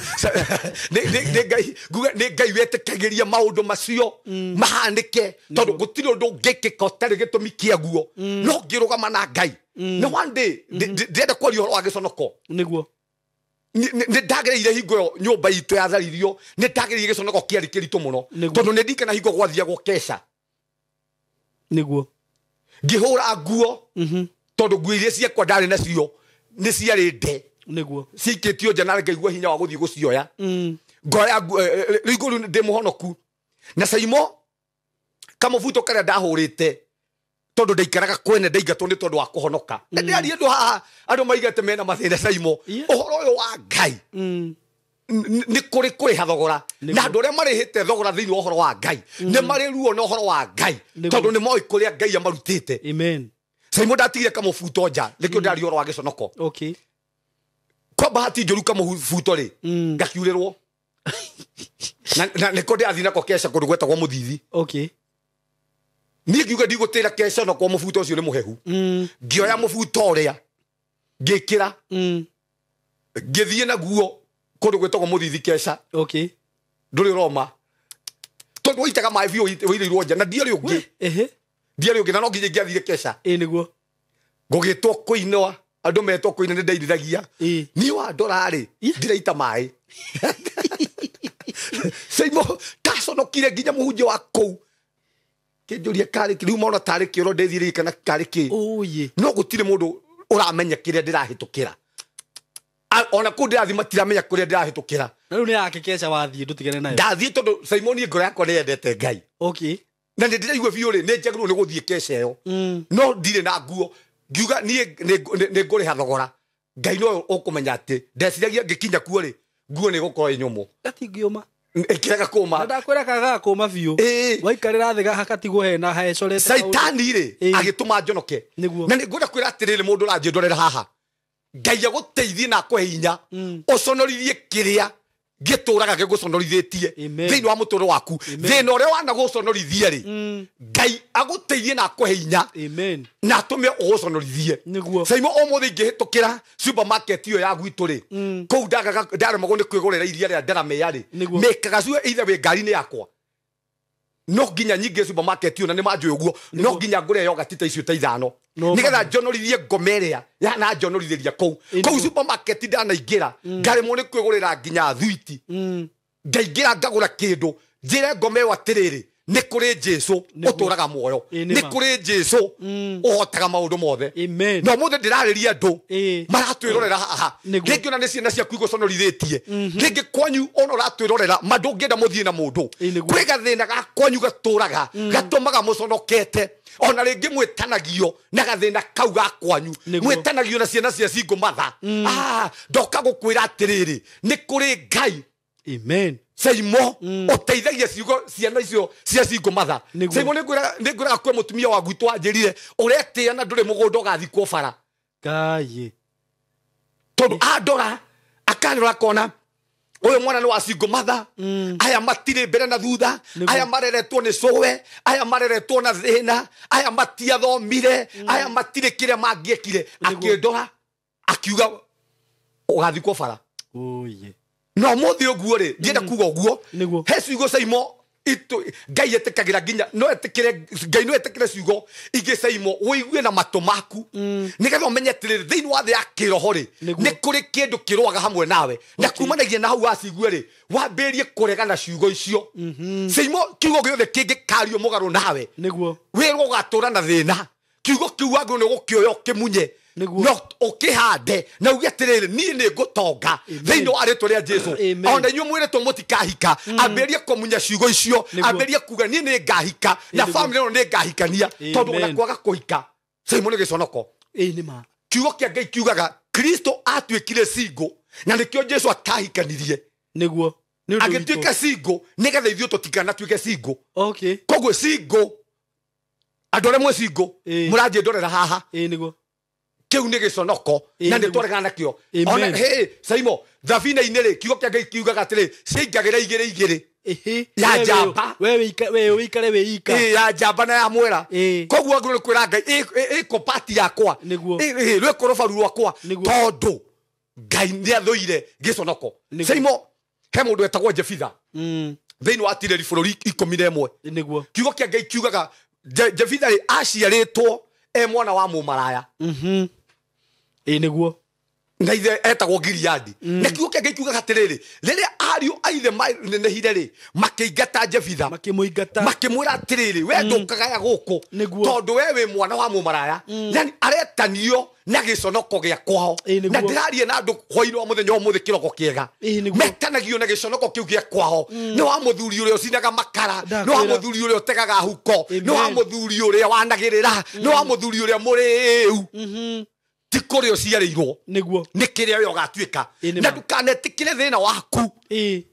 Ne ngai wetekagiria maundu macio mahanike tondu gutiri undu ngikika utari gitumi kiaguo no ngirugama na ngai no one day ndenda kwaria horo wa giconoko niguo ni ndagereire hingo yo nyumba itu yatharirio ni ndagereire giconoko kiari kiritu muno tondu ni ndikana hingo gwathia gukesha niguo ngihura nguo tondu nguo iria ciakwa ndari nacio ni ciari nde niguo cikitio nja na ngaigua hinya wa guthii gucioya ngoya rigo ndi muhonoku na saimo kamubuto karia ndahurite tondu ndaikaraga kwene ndaigatwo ni tondu wa kuhonoka na ndari andu haha andu maigate mena mathina saimo uhoro uyu wa ngai ni kuri kuriha thogora na andu aria marihite thogora thiini wa uhoro wa ngai ni mari ruo na uhoro wa ngai tondu ni moi kuria ngai amarutite amen saimo ndatigire kamubuto nja nikio ndari uhoro wa giconoko okay kwa bahati njoru kamubuto ri ngakiurirwo na niko ndathina ko kesha kundu gwetagwo muthithi okay ni ngiuga ndigutira kesha no kwa mubuto ucio ni muhehu ngioya mubuto uria ngikira ngithie naguo kundu gwetagwo muthithi kesha okay nduri roma tondu waitaga mai biu wirirwo nja na ndiari ungi ndiari ungi na no nginya ngiathire kesha niguo ngugitwo kuinwa andu metwo kuina ni ndeithithagia ni wa ndorari ndiraita mai Saimo taconokire nginya muhunjia wa kou kinjuria kari riu mona tari kioro ndethire kana kari ki no gutire mundu uramenya kiria ndirahitukira ona ku ndirathi matiramenya kuria ndirahitukira na riu ni yake kesha wathie ndutigane nayo ndathie tondu Simoni ngoro yakwa ni yendete ngai okay na ndiraigua biu ri ni njagirwo ni guthie kesha yo no ndire na nguo ngiuga ni nguriha thogora ngai no ukumenya ati ndeciragia ngikinya kuo ri nguo ni gukorwo inyumu gatingiuma ikiraga kuma ndakwira kaga kuma biu waikarira thiga hakatigwo hena haecorete saitani ri agituma njonoke na ni ngwenda kwira atiriri mundu ranjie ndorera haha ngai aguteithie na akwe hinya uconorithie kiria gituraga giguconorithitie thiini wa muturo waku thina uria wana guconorithie ri ngai aguteithie na akwe hinya na atume uguconorithie saimo umuthi ngihitukira supermarket iyo ya gwitu ri kou ndaremagwo ni kwigurira iria ria ndaramea ri mekaga cio either wi ngari-ini yakwa no nginya nyingi supermarket iyo na ni manjui uguo no nginya ngure yo gatita icio ta ithano nigetha njonorithie ngome ria na njonorithiria kou supermarket ndanaingira ngaremwo ni kwigurira nginya thwiti ngaingira ngagura kindu njire ngome yo atiriri ni kuri Jesu uturaga muoyo ni kuri Jesu uhotaga maundu mothe no muthe ndirariria andu maratwirorera haha ringi ona ni ciana ciaku iguconorithitie ringi kwanyu ona uratwirorera mandu ngenda muthie na mundu kwi gathina ga kwanyu gaturaga gatumaga muconokete ona ringi mwitanagio na gathina kau ga kwanyu mwitanagio na ciana cia cingumatha ndoka gukwira atiriri ni kuri ngai amen Saimo uteithagia ciugo ciana icio cia cingumatha Saimo ningwiraga kwe mutumia wa gwitu anjirire uretia na nduri mugunda ugathikwo bara ngai tondu andora akanira kona uyu mwana ni wa cingumatha aya matire mbere na thutha aya mareretwo ni cowe aya mareretwo na thina aya matiathomire aya matire kiria mangiekire akindora akiuga ugathikwo bara no muthi uguo ri ndienda kuga uguo he ciugo Saimo itu ngai etikagira nginya no etikire ngai no etikire ciugo ingi Saimo wigue na matu maku nigetha umenye atiriri thiini wa thi ya kiroho ri ni kuri kindu kirwaga hamwe nawe na kumanagia na hau wacigue ri wambirie kurega na ciugo icio Saimo kiugo giothe kingikario mugaru nawe wirwo ugatura na thina kiugo kiu wagu ni gukioya ukimunye no ukihande na uge atiriri ni ngutonga thiini wa ritwa ria Jesu ona inyu mwiritwo mutikahika ambirie kumunya ciugo icio ambirie kuga ni ngahika na family no ni ngahikania tondu ona kwaga kuhika Saimo ni giconoko ni ma kiugo kia ngai kiugaga Kristo atwikire singo na nikio Jesu akahikanirie niguo agituika singo nigetha ithuĩ tutikanatuike singo okay koguo singo andu aria mwe singo muranjie ndorera haha niguo kiu ni giconoko na ni twaregana nakio ona Saimo thabina-ini ri kiugo kia ngai kiugaga atiri ciaingagira igiri ya njamba we wikare wika ya njamba na ya mwera koguo nguru kwira ngai iko pati yakwa rwe korobaru rwakwa tondu ngai nä athåire gä conoko caimo he må ndå etagwo Jefitha thä inä wa tireri bå rå ri 11 kiugo kä a ngai kiugaga Jefitha aciarä two mwana wa må maraya ä nä guo na ithe etagwo Gileadi na kiugo kä a ngai kiugaga atä rä rä rä rä a ariå a ithe manenehire rä makä ingata Jefitha makä mwä ra atä rä rä we ndå kagaya gå kå tondå we wä mwana wa må maraya yani aretanio na gä conoko gä a kwao na ndä rarie na andå hwainä wa må thenya wa må thä kä roko kä ega metanagio na gä conoko kä u gä a kwao nä wa må thuri å rä a å cinaga makara nä wa må thuri å rä a å tegaga huko nä wa må thuri å rä a wanagä rä ra nä wa må thuri å rä a må rä u ti kå rä o ciarä irwo nä kä rä a we å gatuä ka na ndukanetä kä re thä na waku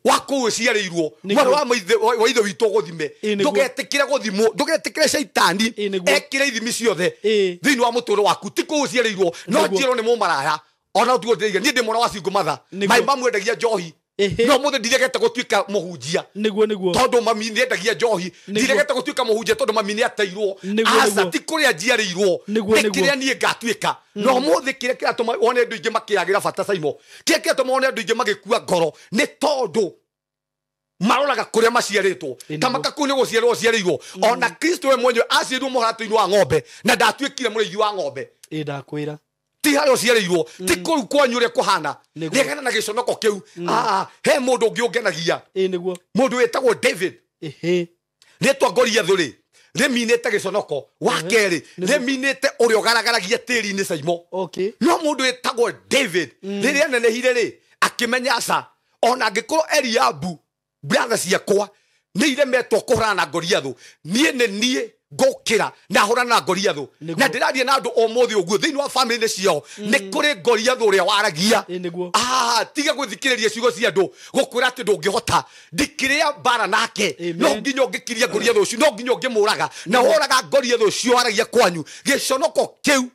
wa kå u ciarä irwo mwana wa ithe witå gå thime ndågetä kä re gå thimwo ndågetä kä re caitani ekä re ithimi ciothe thä inä wa må tå rä waku ti kå u ciarä irwo no njärwo nä må maraya ona tugo ndä niä ndä mwana wa cingå matha maä mamwendagia njohi no må thä ndiregete gå tuä ka må hunjia tondå mami nä endagia njohi ndiregete gå tuä ka må hunjia tondå mami nä ateirwo aca ti kå rä a njiarä irwo nä kä rä a niä ngatuä ka no må thä kä rä kä ratå wone andå ingä makä agä ra bata caimo kä kä ratå wone andå ingä magä kua ngoro nä tondå maroraga kå rä a maciarä two kamaka kå nä gå ciarwo ciarä irwo ona Kristo we mwenyewe aciarä irwo må haratå-inä wa ng'ombe na ndatuä kire må rä ithi wa ng'ombe ndakwä ra ti harä o ciarä irwo ti kå ru kwanyu å rä a kå hana nä gena na gä conoko kä u he må ndå å ngä å ngenagia må ndå wä tagwo David nä twa Goliathå rä rä minä te gä conoko wa kerä rä minä te å rä a å garagaragia tä ri-inä caimo no må ndå wä tagwo David rä rä anenehire rä akä menya aca ona angä korwo Eliabu bratha ciakwa nä iremetwo kå hårana na Goliathå niä nä niä ngåkĩra na hũrana na Goliathå na ndĩraria na andũ ũmũthĩ ũguo thĩinĩ wa bamĩrĩ ciao nĩ kũrĩ Goliathå ũrĩa waragia tiga gwĩthikĩrĩria ciugo cia andũ gũkwĩra atĩ ndũngĩhota ndikĩrĩa mbara nake no nginya ũngĩkiria Goliathå ũcio no nginya ũngĩmũraga na woraga Goliathå ũcio waragia kwanyu gĩconoko kĩu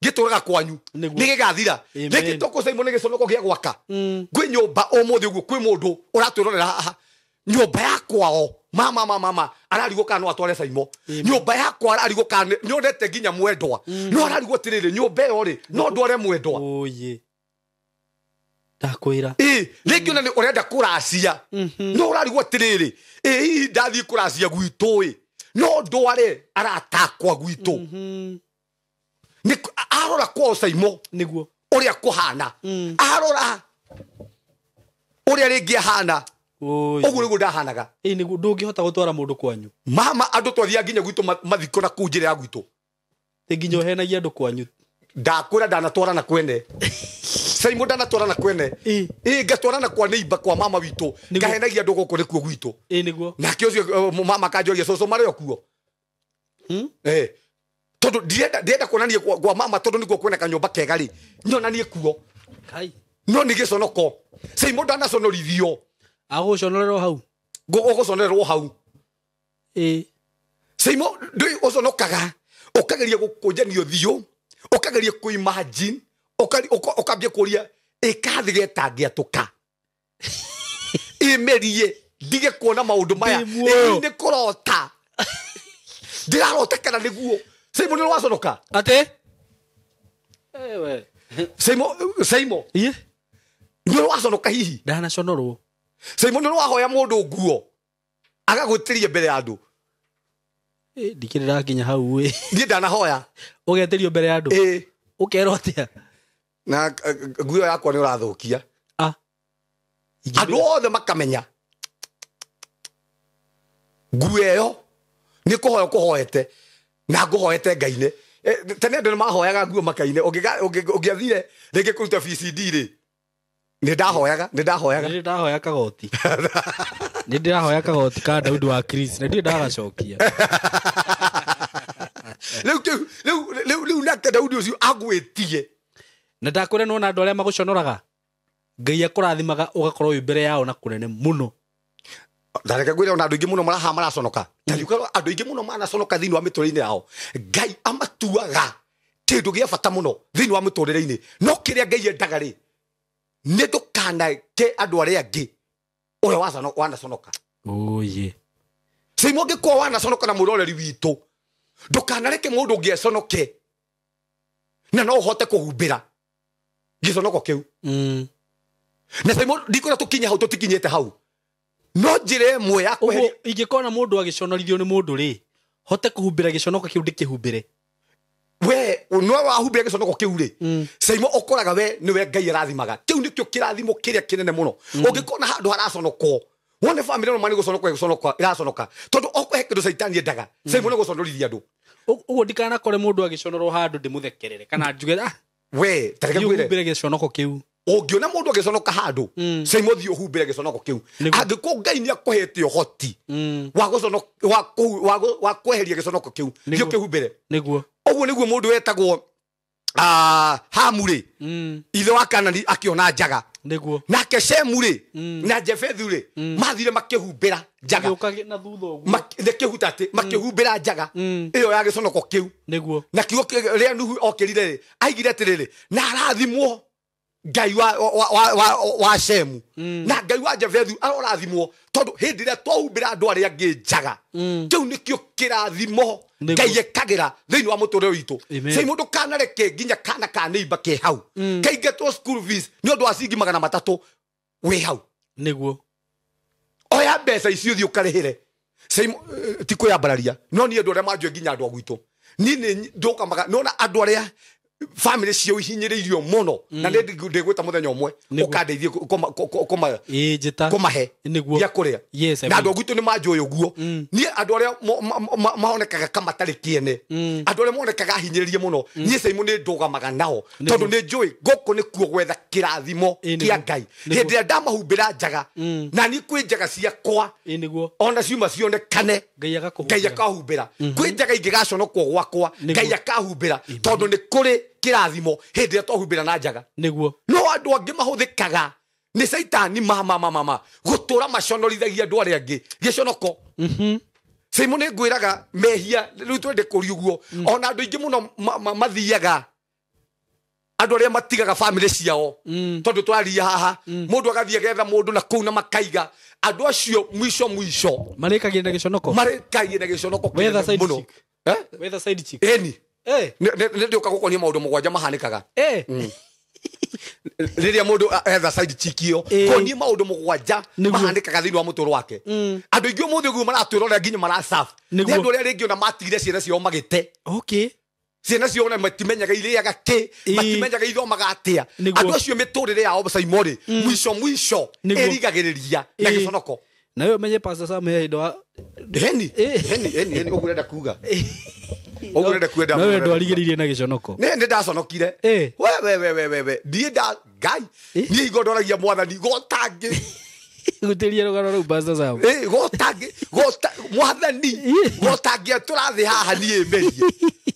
gĩtũraga kwanyu nĩ gĩgathira rĩngĩ toko caimo nĩ gĩconoko gĩa gwaka gwĩ nyũmba ũmũthĩ ũguo kwĩ mũndũ ũratwĩrorera haha nyũmba ya kwao mama ararigwo kana no atware caimo nyũmba yakwa ararigwo kana nĩ ondete nginya mwendwa no ararigwo tirĩrĩ nyũmba ĩyo rĩ no ndware mwendwa ndakwĩra rĩngĩ ona nĩ ũrenda kũracia no ũrarigwo tirĩrĩ hihi ndathiĩ kũracia gwitũ no ndware aratakwa gwitũ arora kwao caimo nĩguo ũrĩa kũhana arora ũrĩa rĩngĩ ahana oguo nĩguo ndahanaga nĩguo ndũngĩhota gũtwara mũndũ kwanyu mama andũ twathia nginya gwitũ mathiko na kũu njĩra ya gwitũ nginya ũhenagia andũ kwanyu ndakwĩra ndanatwarana kwene caimo ndanatwarana kwene ngatwarana kwa neighbor kwa mama witũ ngahenagia andũ gũkũ nĩkuo gwitũ nĩguo nake ũcio mama kanjoria cũcũ marĩ o kuo tondũ ndirenda kuonania kwa mama tondũ nĩkuo kwĩna kanyũmba kega rĩ nyonanie kuo no nĩ gĩconoko caimo ndanaconorithio agũconorerwo hau ũgũconorerwo hau caimo ndũĩ ũconokaga ũkageria gũkũnjanio thiũ ũkageria kũimagine ũkambia kũria ĩkathĩ getangĩatũka ĩmerie ndige kuona maũndũ maya nĩ kũrota ndĩrarota kana nĩguo caimo nĩ waconoka atĩ caimo nĩ waconoka hihi ndanaconorwo caimo nĩ wahoya mũndũ nguo agagwĩtĩria mbere ya andũ ndikĩrĩ ndakinya hau niĩ ndanahoya ũgetĩrio mbere ya andũ ũkerwo atĩa na nguo yakwa nĩ ũrathũkia andũ othe makamenya nguo ĩyo nĩ kũhoya kũhoete na ngũhoete Ngai-inĩ tene andũ nĩ mahoyaga nguo maka-inĩ ũngĩathire rĩngĩ kũruta VCD rĩ nĩ ndahoyaga kagoti nĩ ndĩrahoya kagoti ka Daudi wa Chris na ndirĩ ndagacokia rĩu nake Daudi ũcio agwĩtie na ndakwĩra no na andũ arĩa magũconoraga Ngai akũrathimaga ũgakorwo wĩ mbere yao na kũnene mũno ndareke ngwĩre ona andũ aingĩ mũno maraconoka tariũka andũ aingĩ mũno manaconoka thĩinĩ wa mĩtũrĩre-inĩ yao Ngai amatuaga kĩndũ gĩa bata mũno thĩinĩ wa mĩtũrĩre-inĩ no kĩrĩa Ngai endaga rĩ nĩ ndũkanake andũ arĩa angĩ ũrĩa wanaconoka caimo ũngĩkorwo wanaconoka na mũroreri witũ ndũkanareke mũndũ ũngĩ aconoke na no ũhote kũhumbĩra giconoko kiu na Simon ndikora tukinya hau tutikinyete hau no njire mwe ya kweheria ingikona mundu agiconorithio ni mundu ri hote kuhumbira giconoko kiu ndikihumbire we no wahumbira giconoko kiu ri Simon okoraga we niwe Ngai arathimaga kiu nikio kirathimo kiria kinene muno ungikona handu haraconoko wone family no mani guconoka iraconoka tondu okwehe kindu Saitani endaga Simon ni guconorithia andu uguo ndikana kore mundu agiconorwo handu ndimuthekerere kana njuge we tareke ngwire humbire giconoko kiu ungiona mundu agiconoka handu Simon thio humbire giconoko kiu angiko Ngai ni akuhete uhoti wa guconoka wa kweheria giconoko kiu thio kihumbire niguo oguo niguo mundu wetagwo Hamuri ithe wa Kanani akiona njaga niguo nake Shemu ri na Jefethu ri mathire makihumbira njaga ukage na thutha uguo makihutate makihumbira njaga iyo ya giconoko kiu niguo na kiugo ria Nuhu okirire ri aigire atiriri na arathimwo Ngai wa Shemu na Ngai wa Jefethu arorathimwo tondu hindi ria twahumbira andu aria angi njaga kiu nikio kirathimo Ngai ekagira thiini wa muturire witu sei mundu kanareke nginya kana ka neighbor ke hau kaingatwo school fees ni undu wa ciringi 300 we hau niguo oya mbeca icio thio karehire sei tiko ya bararia no ni andu aria manjwe nginya andu agwitu ni ndukamaga nona andu aria family cio ihinyiririo muno na ndigwita muthenya umwe ukandeithie kumahe ya kuria na andu gwitu ni manjoyo guo ni andu aria mahonekaga kamatari kiene andu aria monekaga hinyiririe muno ni Simon ni ndugamaga nao tondu ni njui goko ni kuo gwetha kirathimo kia Ngai hindi ya ndamahumbira njaga na ni kwi njaga ciakwa ona ciuma cionekane Ngai akahumbira kwi njaga ingigaconokwo gwakwa Ngai akahumbira tondu ni kuri kirathimo hindi twahumbira na njaga niguo no andu angi mahuthikaga ni Saitani mama gutura maconorithagia andu aria angi giconoko Simon ni ngwiraga mehia riu twende kuri uguo ona andu ingi muno mathiaga andu aria matigaga family ciao tondu twaria haha mundu agathia getha mundu na kuu na makaiga andu acio mwisho marikagia na giconoko muno wetha side chick eni ndio kagukonia maundu mugwanja mahanikaga riria mundu etha side chick iyo konie maundu mugwanja mahanikaga thiini wa muturo wake andu ingi muthi guo maratwirora nginya marasaf ni andu aria ringi ona matigire ciana ciao magite ciana ciao na matimenyaga iriaga ki matimenyaga ithomaga atia andu acio miturire yao Simon mwisho erigagiriria na giconoko nayo menye pastor Sam he indo heni ogurenda kuga ogurenda kwenda nawe ndo arigiririe na giconoko ne ndaconokire we ndie nda Ngai ni igondoragia mwathani gotangi gutiria rugano ru pastor Sam gotangi mwathani gotangi turathi haha ni emerie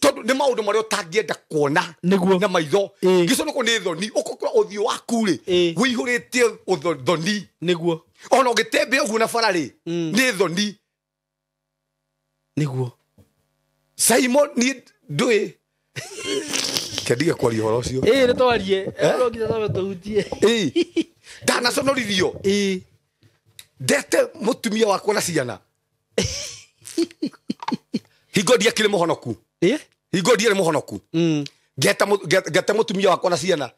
tondu ni maundu mario tangienda kuona na maitho giconoko ni thoni ukokora uthio waku ri wihuritie thoni niguo ona ugitembe ugu na farari ni thoni niguo Simon ni ndui kediga kwa horo ucio ni twarie ro nginya sabe tuhutie dana sonorithio ndete mutumia wakwa na ciana higodia kile muhonoku higodia muhonoku geta mutumia wakwa na ciana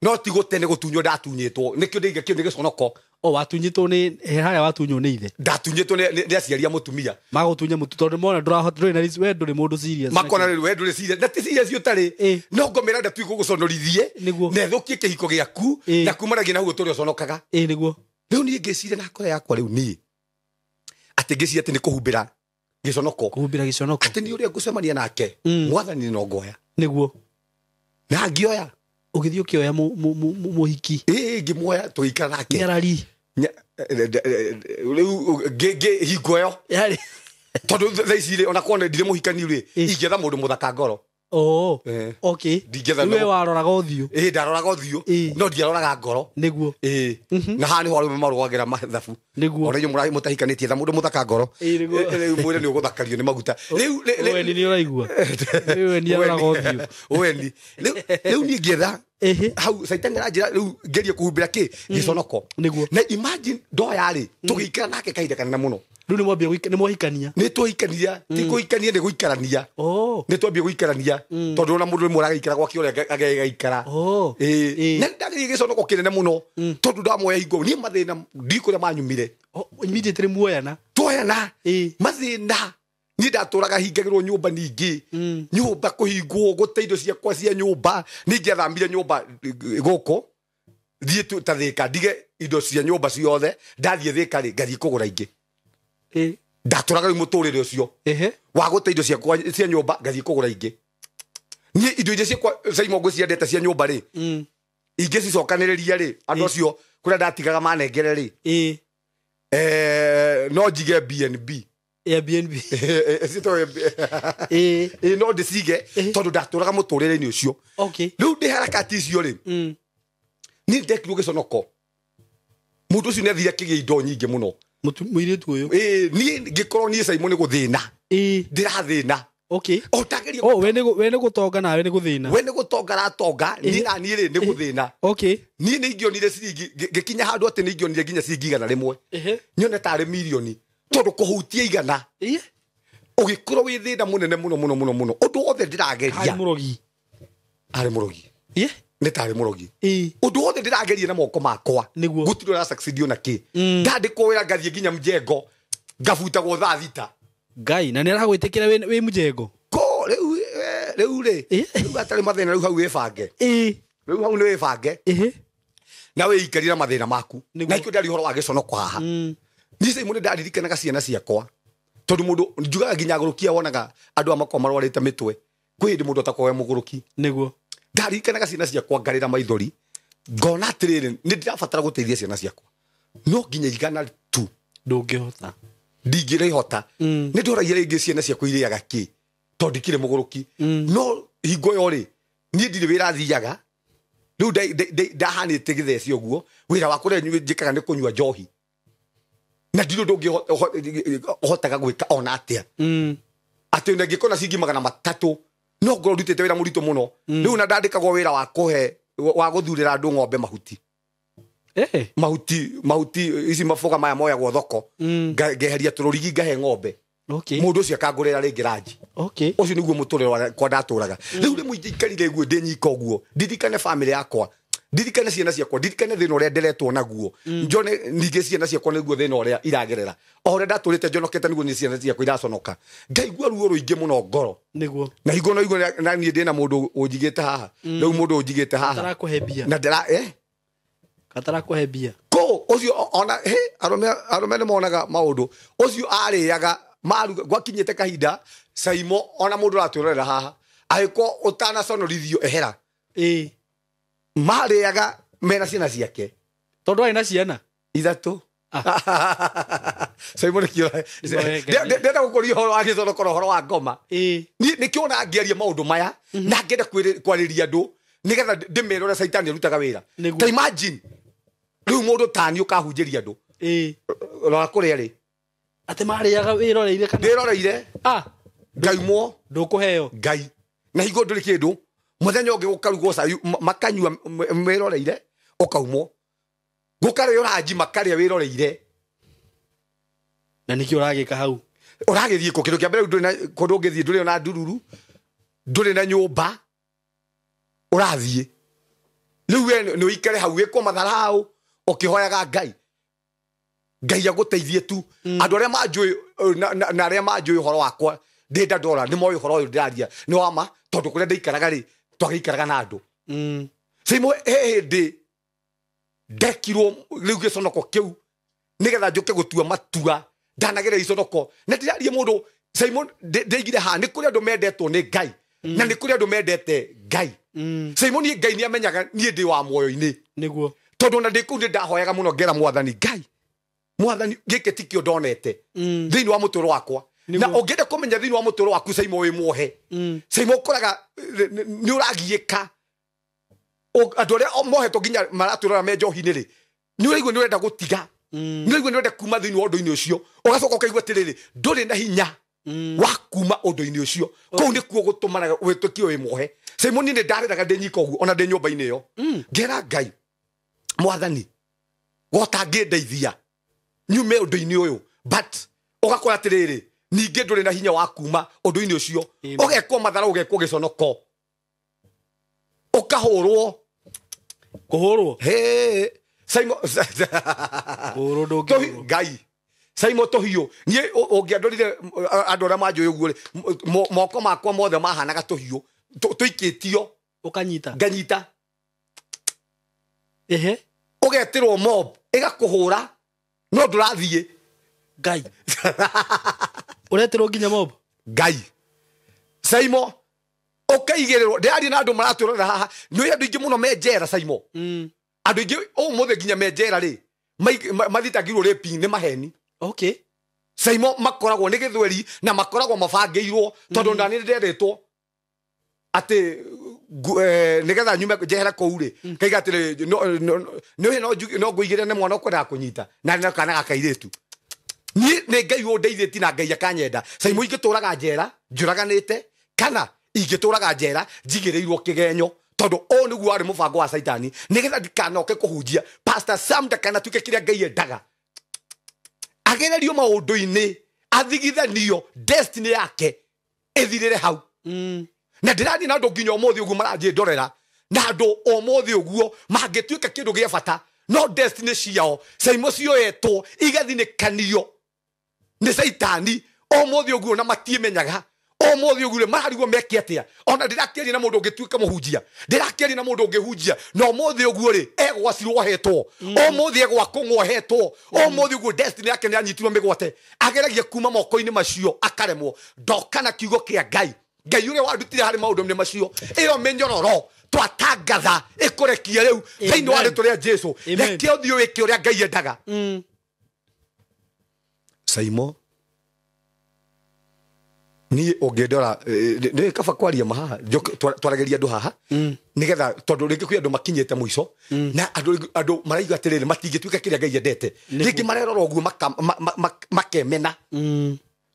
no ti gutene gutunyo ndatunyitwo nikio ndiga kio ndigiconoko watunyitwo ni haria watunywo ni ithe ndatunyitwo ni aciaria mutumia magutunya mutu tondu mona ndurahotire na we nduri mundu serious makona we nduri serious na ti serious utari no ngomera nda twiku guconorithie na thukie kihiko giaku na kumaragia na huo turi uconokaga niguo riu ni ngicire na kore yakwa riu ni ati ngicire ati ni kuhumbira giconoko ati ni uria ngucemania nake mwathani no ngoya niguo na ngioya ugithio kioya muhiki ngimoya tuikara nake nyarari riu hingoyo tondu thaicire ona kone ndire muhikani ri ingetha mundu muthaka ngoro okay we waroraga uthio ndaroraga uthio no ndiaroraga ngoro niguo na hani horo marugwagira mathabu niguo ona nyu mutahikanitie tha mundu muthaka ngoro mwire ni uguthakario ni maguta riu we ni uraigua we ni aroraga uthio we riu ni ngetha hau Saitani ranjira riu ngerie kuhumbira ki giconoko niguo na imagine ndoya ri tugikira nake kahinda kanene muno Riu ni mohikania. Ni tuhikania, ti kuhikania ni guikarania. Ni twambie guikarania tondu ona mundu ni muragaikara gwake uria agegaikara. Na ndagiri giconoko kinene muno tondu ndamoya hingo ni mathina ndikuria manyumire. Immediately muoyana. Twoyana. Mathina ni ndaturaga hingagirwo nyumba ningi nyumba kuhingwo gute indo ciakwa cia nyumba ningi athambire nyumba guko thie tathika ndige indo cia nyumba ciothe ndathie thika ri ngathie kugura ingi ndaturaga muturire ucio wa gute indo ciakwa cia nyumba ngathie kugura ingi ni indo iria ciakwa Simon ngwiciendete cia nyumba ri ingi cicokaniriria ri andu ucio kuria ndatigaga manengere ri no njige BNB Airbnb. No ndicige tondu ndaturaga muturire-ini ucio. Riu ndi harakati icio ri ni ndekirwo giconoko mundu ucio ni athire akigia indo nyingi muno muiritu uyu ni ngikorwo ni Simon ni guthina ndirathina we ni gutonga nawe ni guthina we ni gutonga ratonga ni na ni ri ni guthina ni ni ingionire ciringi ngikinya handu ati ni ingionire nginya ciringi 100 nyone tare milioni tondu kuhutia igana ugikorwo wi thina munene muno muno muno muno undu wothe ndirageria ari murogi ni tare murogi undu wothe ndirageria na moko makwa gutiro ra succeed na ki ndandikwo wira ngathie nginya mjengo ngabutagwo thaa thita ngai na ni aragwitikira wi mjengo ko riu riu atari mathina riu hau wibange riu hau ni wibange na wiikarira mathina maku na ikio ndari horo wa giconoko haha ni Simon ndaririkanaga ciana ciakwa tondu mundu njugaga nginya gurukia wonaga andu amakwa marwarite mitwe kwi ndi mundu atakwa muguruki niguo ndaririkanaga ciana ciakwa ngarira maithori ngona atiriri ni ndirabatara guteithia ciana ciakwa no nginya igana tu ndungihota ndingirihota ni ndoragia ringi ciana ciakwa iriaga ki tondu kire muguruki no hingo yo ri ni ndiri wira thiaga riu ndahanite githeci uguo wira wa kuria njikaga ni kunyua njohi na ndiro ndungihotaga gwika ona atia ati ngikona cingi 300 no ngoro rutite wira murito muno riu na ndandikagwo wira wa kuhe wa guthurira andu ng'ombe mahuti mahuti ici mafoga maya moyagwo thoko ngeheria tururigi ngahe ng'ombe mundu ucio akangurira ringi ranji ucio niguo muturire kwa ndaturaga riu rimwe ikarire guo ndinyika uguo ndirikane family yakwa ndirikane ciana ciakwa ndirikane thina uria nderetwo naguo njone ninge ciana ciakwa niguo thina uria iragerera ore ndaturite njonokete niguo ni ciana ciakwa iraconoka ngaigua ruo ruingi muno ngoro niguo na higo no igua na ni ndina mundu unjigite haha riu mundu unjigite haha ndarakuhebia na ndara katarakuhebia ko ucio ona arume ni monaga maundu ucio ariaga maru gwakinyete kahinda Simon ona mundu raturera haha aiko utana sonorithio ehera mariaga mena ciana ciake tondu ari na ciana ithatu Simon kio ndenda gukoria horo agiconokora horo wa ngoma ni kiona ngiaria maundu maya na ngenda kwariria andu nigetha ndimerore saitani arutaga wira ta imagine riu mundu tani ukahunjiria andu rora kuria ri ati mariaga wiroreire kana ndiroreire ngaimwo ndukuheo ngai na higo nduri kindu muthenya ungi gukarugwo cayu makanyua wiroreire ukaumwo gukario ranji makaria wiroreire na niki uragika hau uragithie ko kindu kia mbere nduri na kundu ngithie nduri na ndururu nduri na nyumba urathie riu we ni uikare hau wikwo matharau ukihoyaga ngai aguteithie tu andu aria manjui na aria manjui horo wakwa ndenda ndora ni moyo horo uyu ndiraria ni wama tondu kuria ndeikaraga ri twagikaraga na andu Simon hindi ndekirwo riu giconoko kiu nigetha njuke gutua matua ndanagere iconoko na ndiraria mundu Simon ndeigire ha ni kuria andu mendetwo ni ngai na ni kuria andu mendete ngai Simon ni ngai ni amenyaga ni ndi wa moyo-ini niguo tondu na ndiku ndahoyaga muno ngera mwathani ngai mwathani gike tikio ndonete thiini wa muturo wakwa na ongende kumenya thiini wa muturo waku Simon wi muohe Simon koraga ni uragiika andu aria mohetwo nginya maraturora me njohi-ini ri ni uraigua ni urenda gutiga ni uraigua ni urenda kuma thiini wa undu-ini ucio ugacoka ukaigua atiriri nduri na hinya wa kuma undu-ini ucio kou nikuo gutumanaga witukio wi muohe Simon ni ndariraga ndinyika uguo ona ndi nyumba-ini iyo ngera ngai mwathani gota ngindeithia nyume undu-ini uyu but ugakora atiriri ninge nduri na hinya wa kuma undu-ini ucio ugekwo mathara ugekwo giconoko ukahurwo he Simon Ngai Simon Tohio nie ungiandorire andu aria manjui uguo moko makwa mothe mahanaga Tohio tuikitio nganyita ugetirwo mob igakuhura no ndurathie Ngai uretirwo nginya mob Ngai Simon ukaigirirwo ndari na andu maraturora haha ni andu ingi muno menjera Simon andu ingi umuthe nginya menjera ri mathitagirwo raping ni maheni Simon makoragwo ni githweri na makoragwo mabangeirwo tondu ndani nderetwo ati nigetha nyume jehera kou ri kaiga atiri no nguigire ne mwana ukwenda kunyita na ne kana gakairitu ni Ngai undeithiti na Ngai akanyenda Simon ingituraga njera njuraganite kana ingituraga njera njigirirwo kigenyo tondu o niguo ari mubango wa Saitani nigetha ndikanoke kuhunjia Pastor Sam ndakana tuke kiria Ngai endaga agererio maundu-ini athigithanio destiny yake ethirire hau na ndiradi na andu nginya umuthi uguo maranjie ndorera na andu umuthi uguo mangituika kindu gia bata no destiny ciao Simon cioetwo igathinekanio ni Saitani umuthi uguo na matiemenyaga umuthi uguo mararigwo meke atia ona ndirakiria na mundu ungituika muhunjia ndirakiria na mundu ungihunjia no umuthi uguo ri egwacirwo hetwo umuthi egwakungwo hetwo umuthi uguo destiny yake ni anyitirwo migwate ageragia kuma moko-ini macio akaremwo ndoka na kiugo kia Ngai Ngai uria wandutire hari maundu-ini macio iyo menyororo twatangatha ikurekie riu thiini wa ritwa ria Jesu reke uthii wike uria Ngai endaga Simon ni ungendora ni kaba kwaria maha twarageria andu haha nigetha tondu ringi kwi andu makinyete muico na andu maraiga atiriri matingituika kiria Ngai endete ringi marerora uguo makemena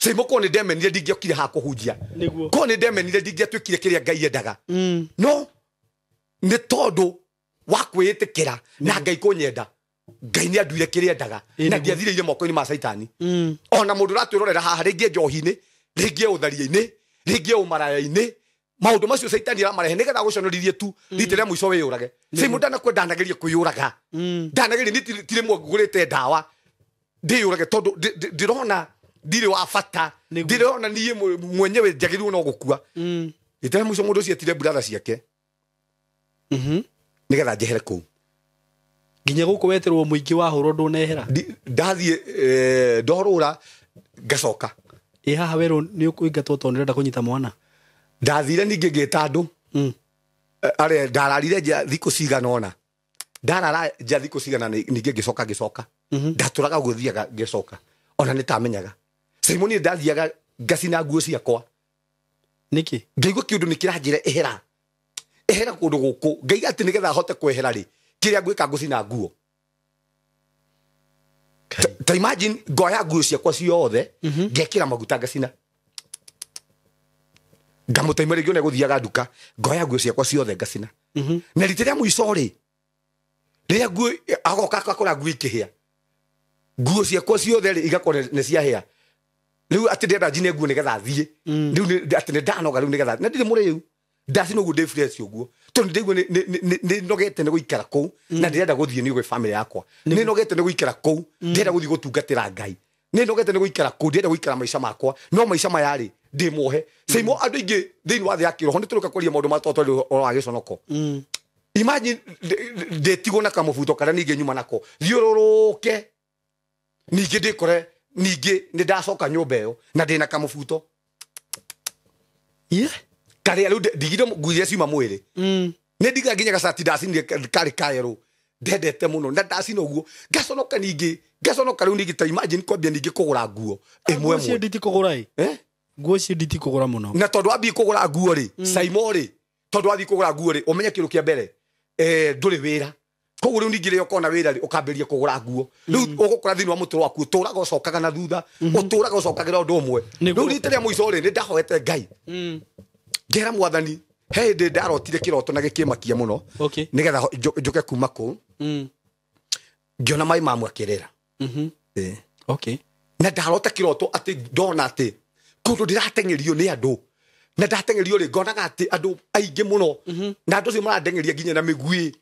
Simon ko ni ndemenire ndingiokire ha kuhunjia ko ni ndemenire ndingiatwikire kiria Ngai endaga no ni tondu wa kwiitikira na Ngai kunyenda Ngai ni anduire kiria endaga na ndiathiriire moko-ini ma Saitani ona mundu ratwirorera haha ringi njohi-ini ringi utharia-ini ringi umaraya-ini maundu macio Saitani aramarehe nigetha guconoririe tu ritere muico wiyurage Simon ndanakwenda ndanagerie kwiyuraga ndanagerie ni tire ngurite ndawa ndiyurage tondu ndirona ndire wa bata ndirona nie mwenyewe njagirwo no gukua ritere muico mundu ucio etire brother ciake nigetha njehere kou nginya guku weterwo muingi wa hurwo ndunehera ndathie ndorura ngacoka haha weru ni ukuingatwo tondu ndenda kunyita mwana ndathire ningi ngita andu are ndararire nja thiku cigana ona ndarara nja thiku cigana ningi ngicoka ndaturaga guthiaga ngicoka ona nitamenyaga Simon ndathiaga ngacina nguo ciakwa niki ngaigua kiundu nikiranjire ehera kundu guku ngaiga ati nigetha hote kwehera ri kiria ngwika ngucina nguo ta imagine ngoya nguo ciakwa ciothe ngekira maguta ngacina ngamutaimari ngione guthiaga nduka ngoya nguo ciakwa ciothe ngacina na ritiria muico ri riria nguo agoka akora nguo ikihia nguo ciakwa ciothe ri igakora ni ciahia riu ati ndenda njine nguo nigetha thie riu ati ndanoga riu nigetha na ndiri muriu ndacina uguo ndi fresh uguo tondu ndigua ni nogete ni guikara kou na ndirenda guthie ni gwe family yakwa ni nogete ni guikara kou ndirenda guthie gutungatira Ngai ni nogete ni guikara kou ndirenda guikara maisha makwa no maisha maya ri ndi muhe Simon andu ingi thiini wa thia kiroho ni turuka kwaria maundu matoto oro agiconoko imagine ndetigo na kamubuto kana ningi nyuma nako thiururuke ningi ndikore ningi ni ndacoka nyumba iyo na ndina kamubuto kare alu digiro nguire ciuma mwiri ni ndiga nginya gacati ndacini kari kaero ndendete muno na ndacina uguo ngaconoka ningi ngaconoka riu ningi ta imagine kwambia ningi kugura nguo imwe mwe nditi kugura nguo cio nditi kugura muno na tondu ambi kugura nguo ri Simon ri tondu athi kugura nguo ri umenye kiru kia mbere nduri wira koguo riu ningi rio kona wira ri ukambiria kugura nguo riu ugukora thiini wa muturo waku turaga ucokaga na thutha uturaga ucokagira undu umwe riu riteria muico ri ni ndahoete Ngai ngera mwathani ndi ndarotire kiroto na gikimakia muno nigetha njuke kuma ku ngiona mai mamwe akirera na ndarota kiroto ati ndona ati kundu ndiratengerio ni andu na ndatengerio ri ngonaga ati andu aingi muno na andu cio maradengeria nginya na migui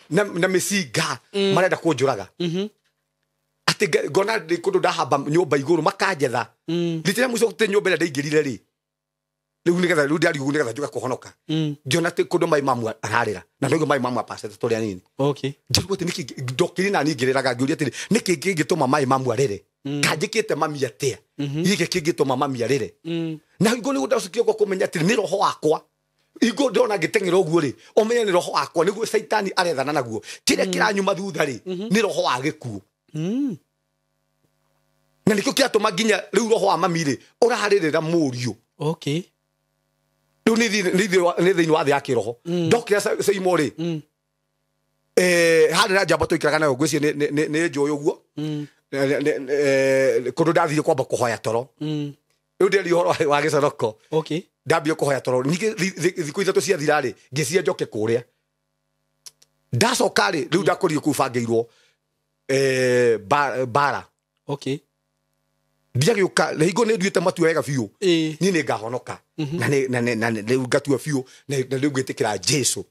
na micinga marenda kunjuraga ati ngona ndi kundu ndahamba nyumba iguru makanjetha nditira muico gute nyumba ira ndaingirire ri riu nigetha riu ndarigu nigetha njuga kuhonoka ngiona ati kundu mai mamu ararira na ndoigo mai mamu apacete turi anini njirugo ati niki ndokiri na ningiriraga ngiuria ati niki kingituma mai mamu arire kanjikite mami atia gike kingituma mami arire na igo ni gudacukio ko kumenya ati ni roho wakwa igo ndona ngitengera uguo ri omenya ni roho wakwa niguo saitani arethana naguo kire kiranyuma thutha ri ni roho wa gikuo na nikio kiatuma nginya riu roho wa mami ri uraharirira muriu riu ni thiini wa thi ya kiroho ndokira Saimo ri harira njamba tuikaraga nayo ngwiciria ni njuĩ ũguo kundu ndathire kwamba kuhoya toro riu nderi horo wa gicoroko ndambire kuhoya toro ningi thiku ithatu ciathira ri ngĩcia njoke kuria ndacoka ri riu ndakorire kuu bangĩirwo bara ndiagiuka na higo nĩ nduĩte matua wega biũ niĩ nĩ ngahonoka na rĩu ngatua biũ na rĩu ngĩtĩkĩra Jesu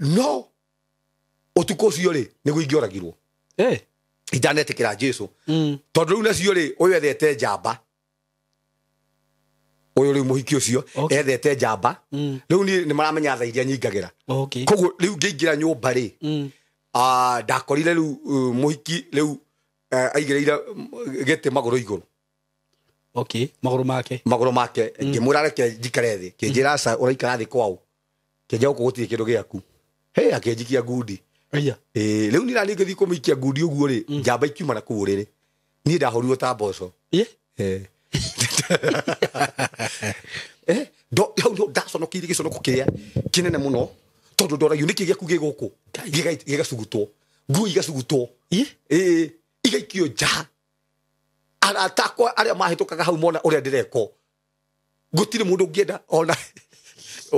no ũtukũ ũcio rĩ nĩguo ingĩoragirwo itanetĩkĩra Jesu tondũ rĩu nacio rĩ ũyũ ethete njamba ũyũ rĩu mũhiki ũcio ethete njamba rĩu niĩ nĩ maramenya tha iria nyingagĩra koguo rĩu ngĩingĩra nyũmba rĩ ndakorire rĩu mũhiki rĩu aigĩrĩire gĩtĩ magũrũ igũrũ magũrũ make ngĩmwĩra reke njikare thĩ kĩnjĩra aca ũraikara thĩ kwao kĩnja gũkũ gũtirĩ kĩndũ gĩaku akĩnjikia ngundi rĩu nĩ nani ngĩthiĩ kũmĩikia ngundi ũguo rĩ njamba ikiuma na kũu rĩrĩ niĩ ndahorirwo ta mboco hau ndaconokiire gĩconoko kĩrĩa kĩnene mũno tondũ ndoragio nĩkĩ gĩaku gĩ gũkũ gĩgacugutwo nguo igacugutwo igaikio nja arata akwa arĩa mahĩtũkaga hau mona ũrĩa ndĩreko gũtirĩ mũndũ ũngĩenda ona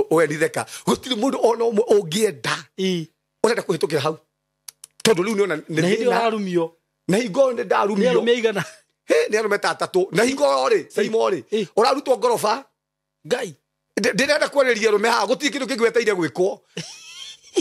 wenditheka gũtirĩ mũndũ ona ũmwe ũngĩenda ũrenda kũhĩtũkĩra hau tondũ rĩu nĩona na hingo nĩ ndarumio nĩ arũme ta atatũ na hingo rĩ Saimo rĩ ũrarutwo ngoroba ngai ndĩrenda kwarĩria arũme haha gũtirĩ kĩndũ kĩngĩ weteire gwĩkwo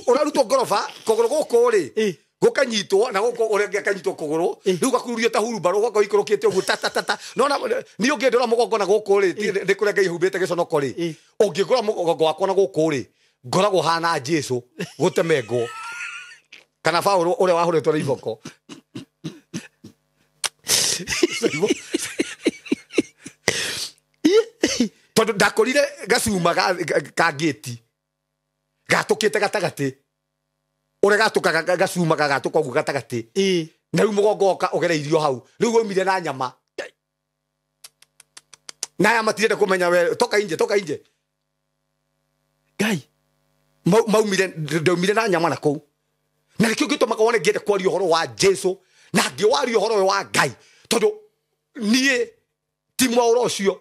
ũrarutwo ngoroba kũgũrũ gũkũ rĩ gũkanyitwo na gũkũ ũrĩa ngĩakanyitwo kũgũrũ rĩu gakururio ta hurubarũ gũkũ ikũrũkĩte ũguo tatatata nona nĩ ũngĩndora mũgongo na gũkũ rĩ nĩ kũrĩa Ngai humbĩte gĩconoko rĩ ũngĩngora mũgongo wakwa na gũkũ rĩ ngoragwo hana Jesu gũtemengwo kana Paũlũ ũrĩa wahũrĩtwo na iboko tondũ ndakorire gacuma ka ngĩti gatũkĩte gatagatĩ ũrĩa gatũkaga gacuma gagatũka ũguo gatagatĩ na rĩu mũgongo oka ũgereirio hau rĩu waumire na nyama naya matirenda kũmenya we toka inje ngai ndaumire na nyama na kũu na nĩkĩo gĩtũmaga wone ngĩende kwaria ũhoro wa Jesu na ngĩwaria ũhoro ũyũ wa Ngai tondũ niĩ ti mwaũra ũcio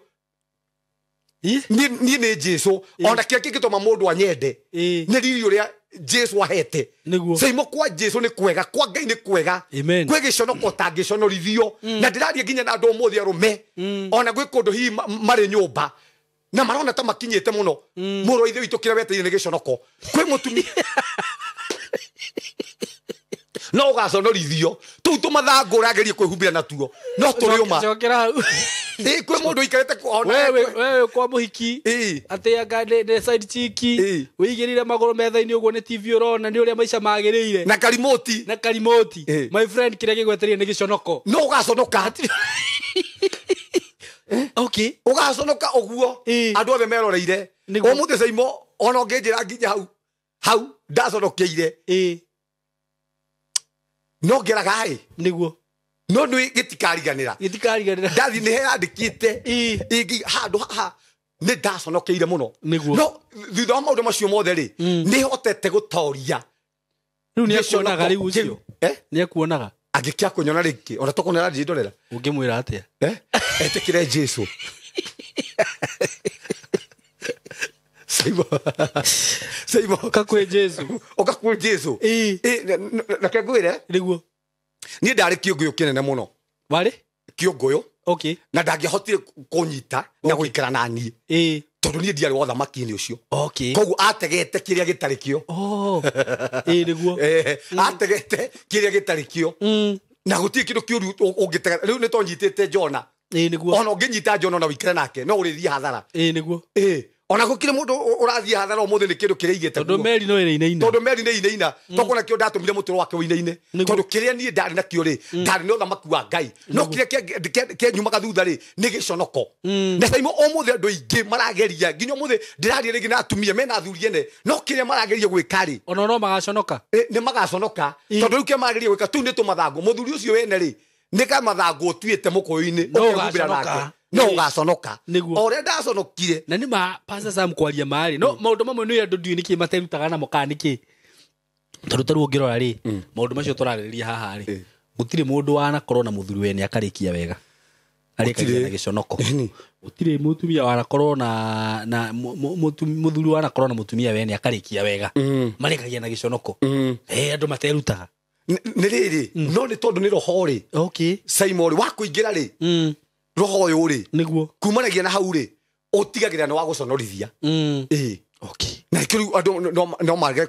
niĩ nĩ Jesu ona kĩrĩa kĩngĩtũma mũndũ anyende nĩ riri ũrĩa Jesu ahete Saimo kwa Jesu nĩ kwega kwa Ngai nĩ kwega kwĩ gĩconoko ũtangĩconorithio na ndĩraria nginya na andũ ũmũthĩ arũme ona gwĩ kũndũ hihi marĩ nyũmba na marona ta makinyĩte mũno mũrũ wa ithe witũ kĩrĩa weteire nĩ gĩconoko kwĩ mũtumia no ũgaconorithio tũu tũmathangũ ũrageria kwĩhumbĩra natuo no tũrĩ ũma kwĩ mũndũ ikarĩte wewe kwa mũhiki atĩanga nĩ side chiki wĩigĩrĩire magũrũ metha-inĩ ũguo nĩ TV ũrona nĩ ũrĩa maica magĩrĩire na karimoti my friend kĩrĩa gĩgwetereire nĩ gĩconoko no ũgaconoka ũgaconoka ũguo andũ othe meroreire ũmũthĩ Saimo ona ũngĩnjĩra nginya hau ndaconokeire no ngeraga niguo no nĩ gĩtikariganĩra ndathi nĩ heyandĩkĩte handũ haha nĩ ndaconokeire mũno no thutha wa maũndũ macio mothe rĩ nĩ hotete gũtoria rĩu nĩ akuonaga rĩu ũcio nĩ akuonaga angĩkĩa kũnyona rĩngĩ ona toko nĩ aranjĩ ndorera ũngĩmwĩra atĩa etĩkĩre Jesu Saimo okakwĩ Jesu na kengwĩre nĩguo niĩ ndarĩ kĩũngũyũ kĩnene mũno warĩ kĩũngũyũ okay na ndangĩhotire kũnyita na gũikara na niĩ tondũ niĩ ndiarĩ wa thamaki-inĩ ũcio koguo ategete kĩrĩa gĩtarĩ kĩo nĩguo ategete kĩrĩa gĩtarĩ kĩo na gũtirĩ kĩndũ kĩũru ũngĩtega rĩu nĩ tonyitĩte Jona ona ũngĩnyita Jona na wĩkare nake no ũrĩthiĩ hathara nĩguo ona gũkire mũndũ ũrathiĩ hathara ũmũthĩ nĩ kĩndũ kĩrĩigĩte tondũ Meri no ĩrĩinaina tondũ Meri nĩ inaina tondũ nakĩo ndatumire mũtũro wake wĩinaine tondũ kĩrĩa niĩ ndarĩ nakĩo rĩ ndarĩ na ũthamaki wa Ngai no kĩrĩa kĩanyumaga thutha rĩ nĩ gĩconoko na Simon ũmũthĩ andũ aingĩ marageria nginya ũmũthĩ ndĩraria rĩngĩ na atumia mena athuri ene no kĩrĩa marageria gwĩka rĩ ona no magaconoka nĩ magaconoka tondũ rĩu kĩrĩa marageria gwĩka tu nĩ tũmathangũ mũthuri ũcio wene rĩ nĩ kamathangũ ũtuĩte mũkũyũ-inĩ ũkĩhumbĩra nake no ugaconoka ore ndaconokire na nima Pastor Sam kwaria mari no maundu mamwe ni andu ndiu niki materutaga na mukaniki taru ngirora ri maundu macio turarĩrĩria haha ri gutire mundu wanakorwo na muthuri wene akarikia wega arikagia na giconoko gutire mutumia wanakorwo na muthuri wanakorwo na mutumia wene akarikia wega marikagia na giconoko andu materutaga nĩ rĩrĩ no nĩ tondũ nĩ roho ri okay Simon wa kũingĩra ri roho ũyũ rĩ nĩguo kumanagia na hau rĩ ũtigagĩrĩra nĩ wa gũconorithia okay na kĩrĩu andũ no mage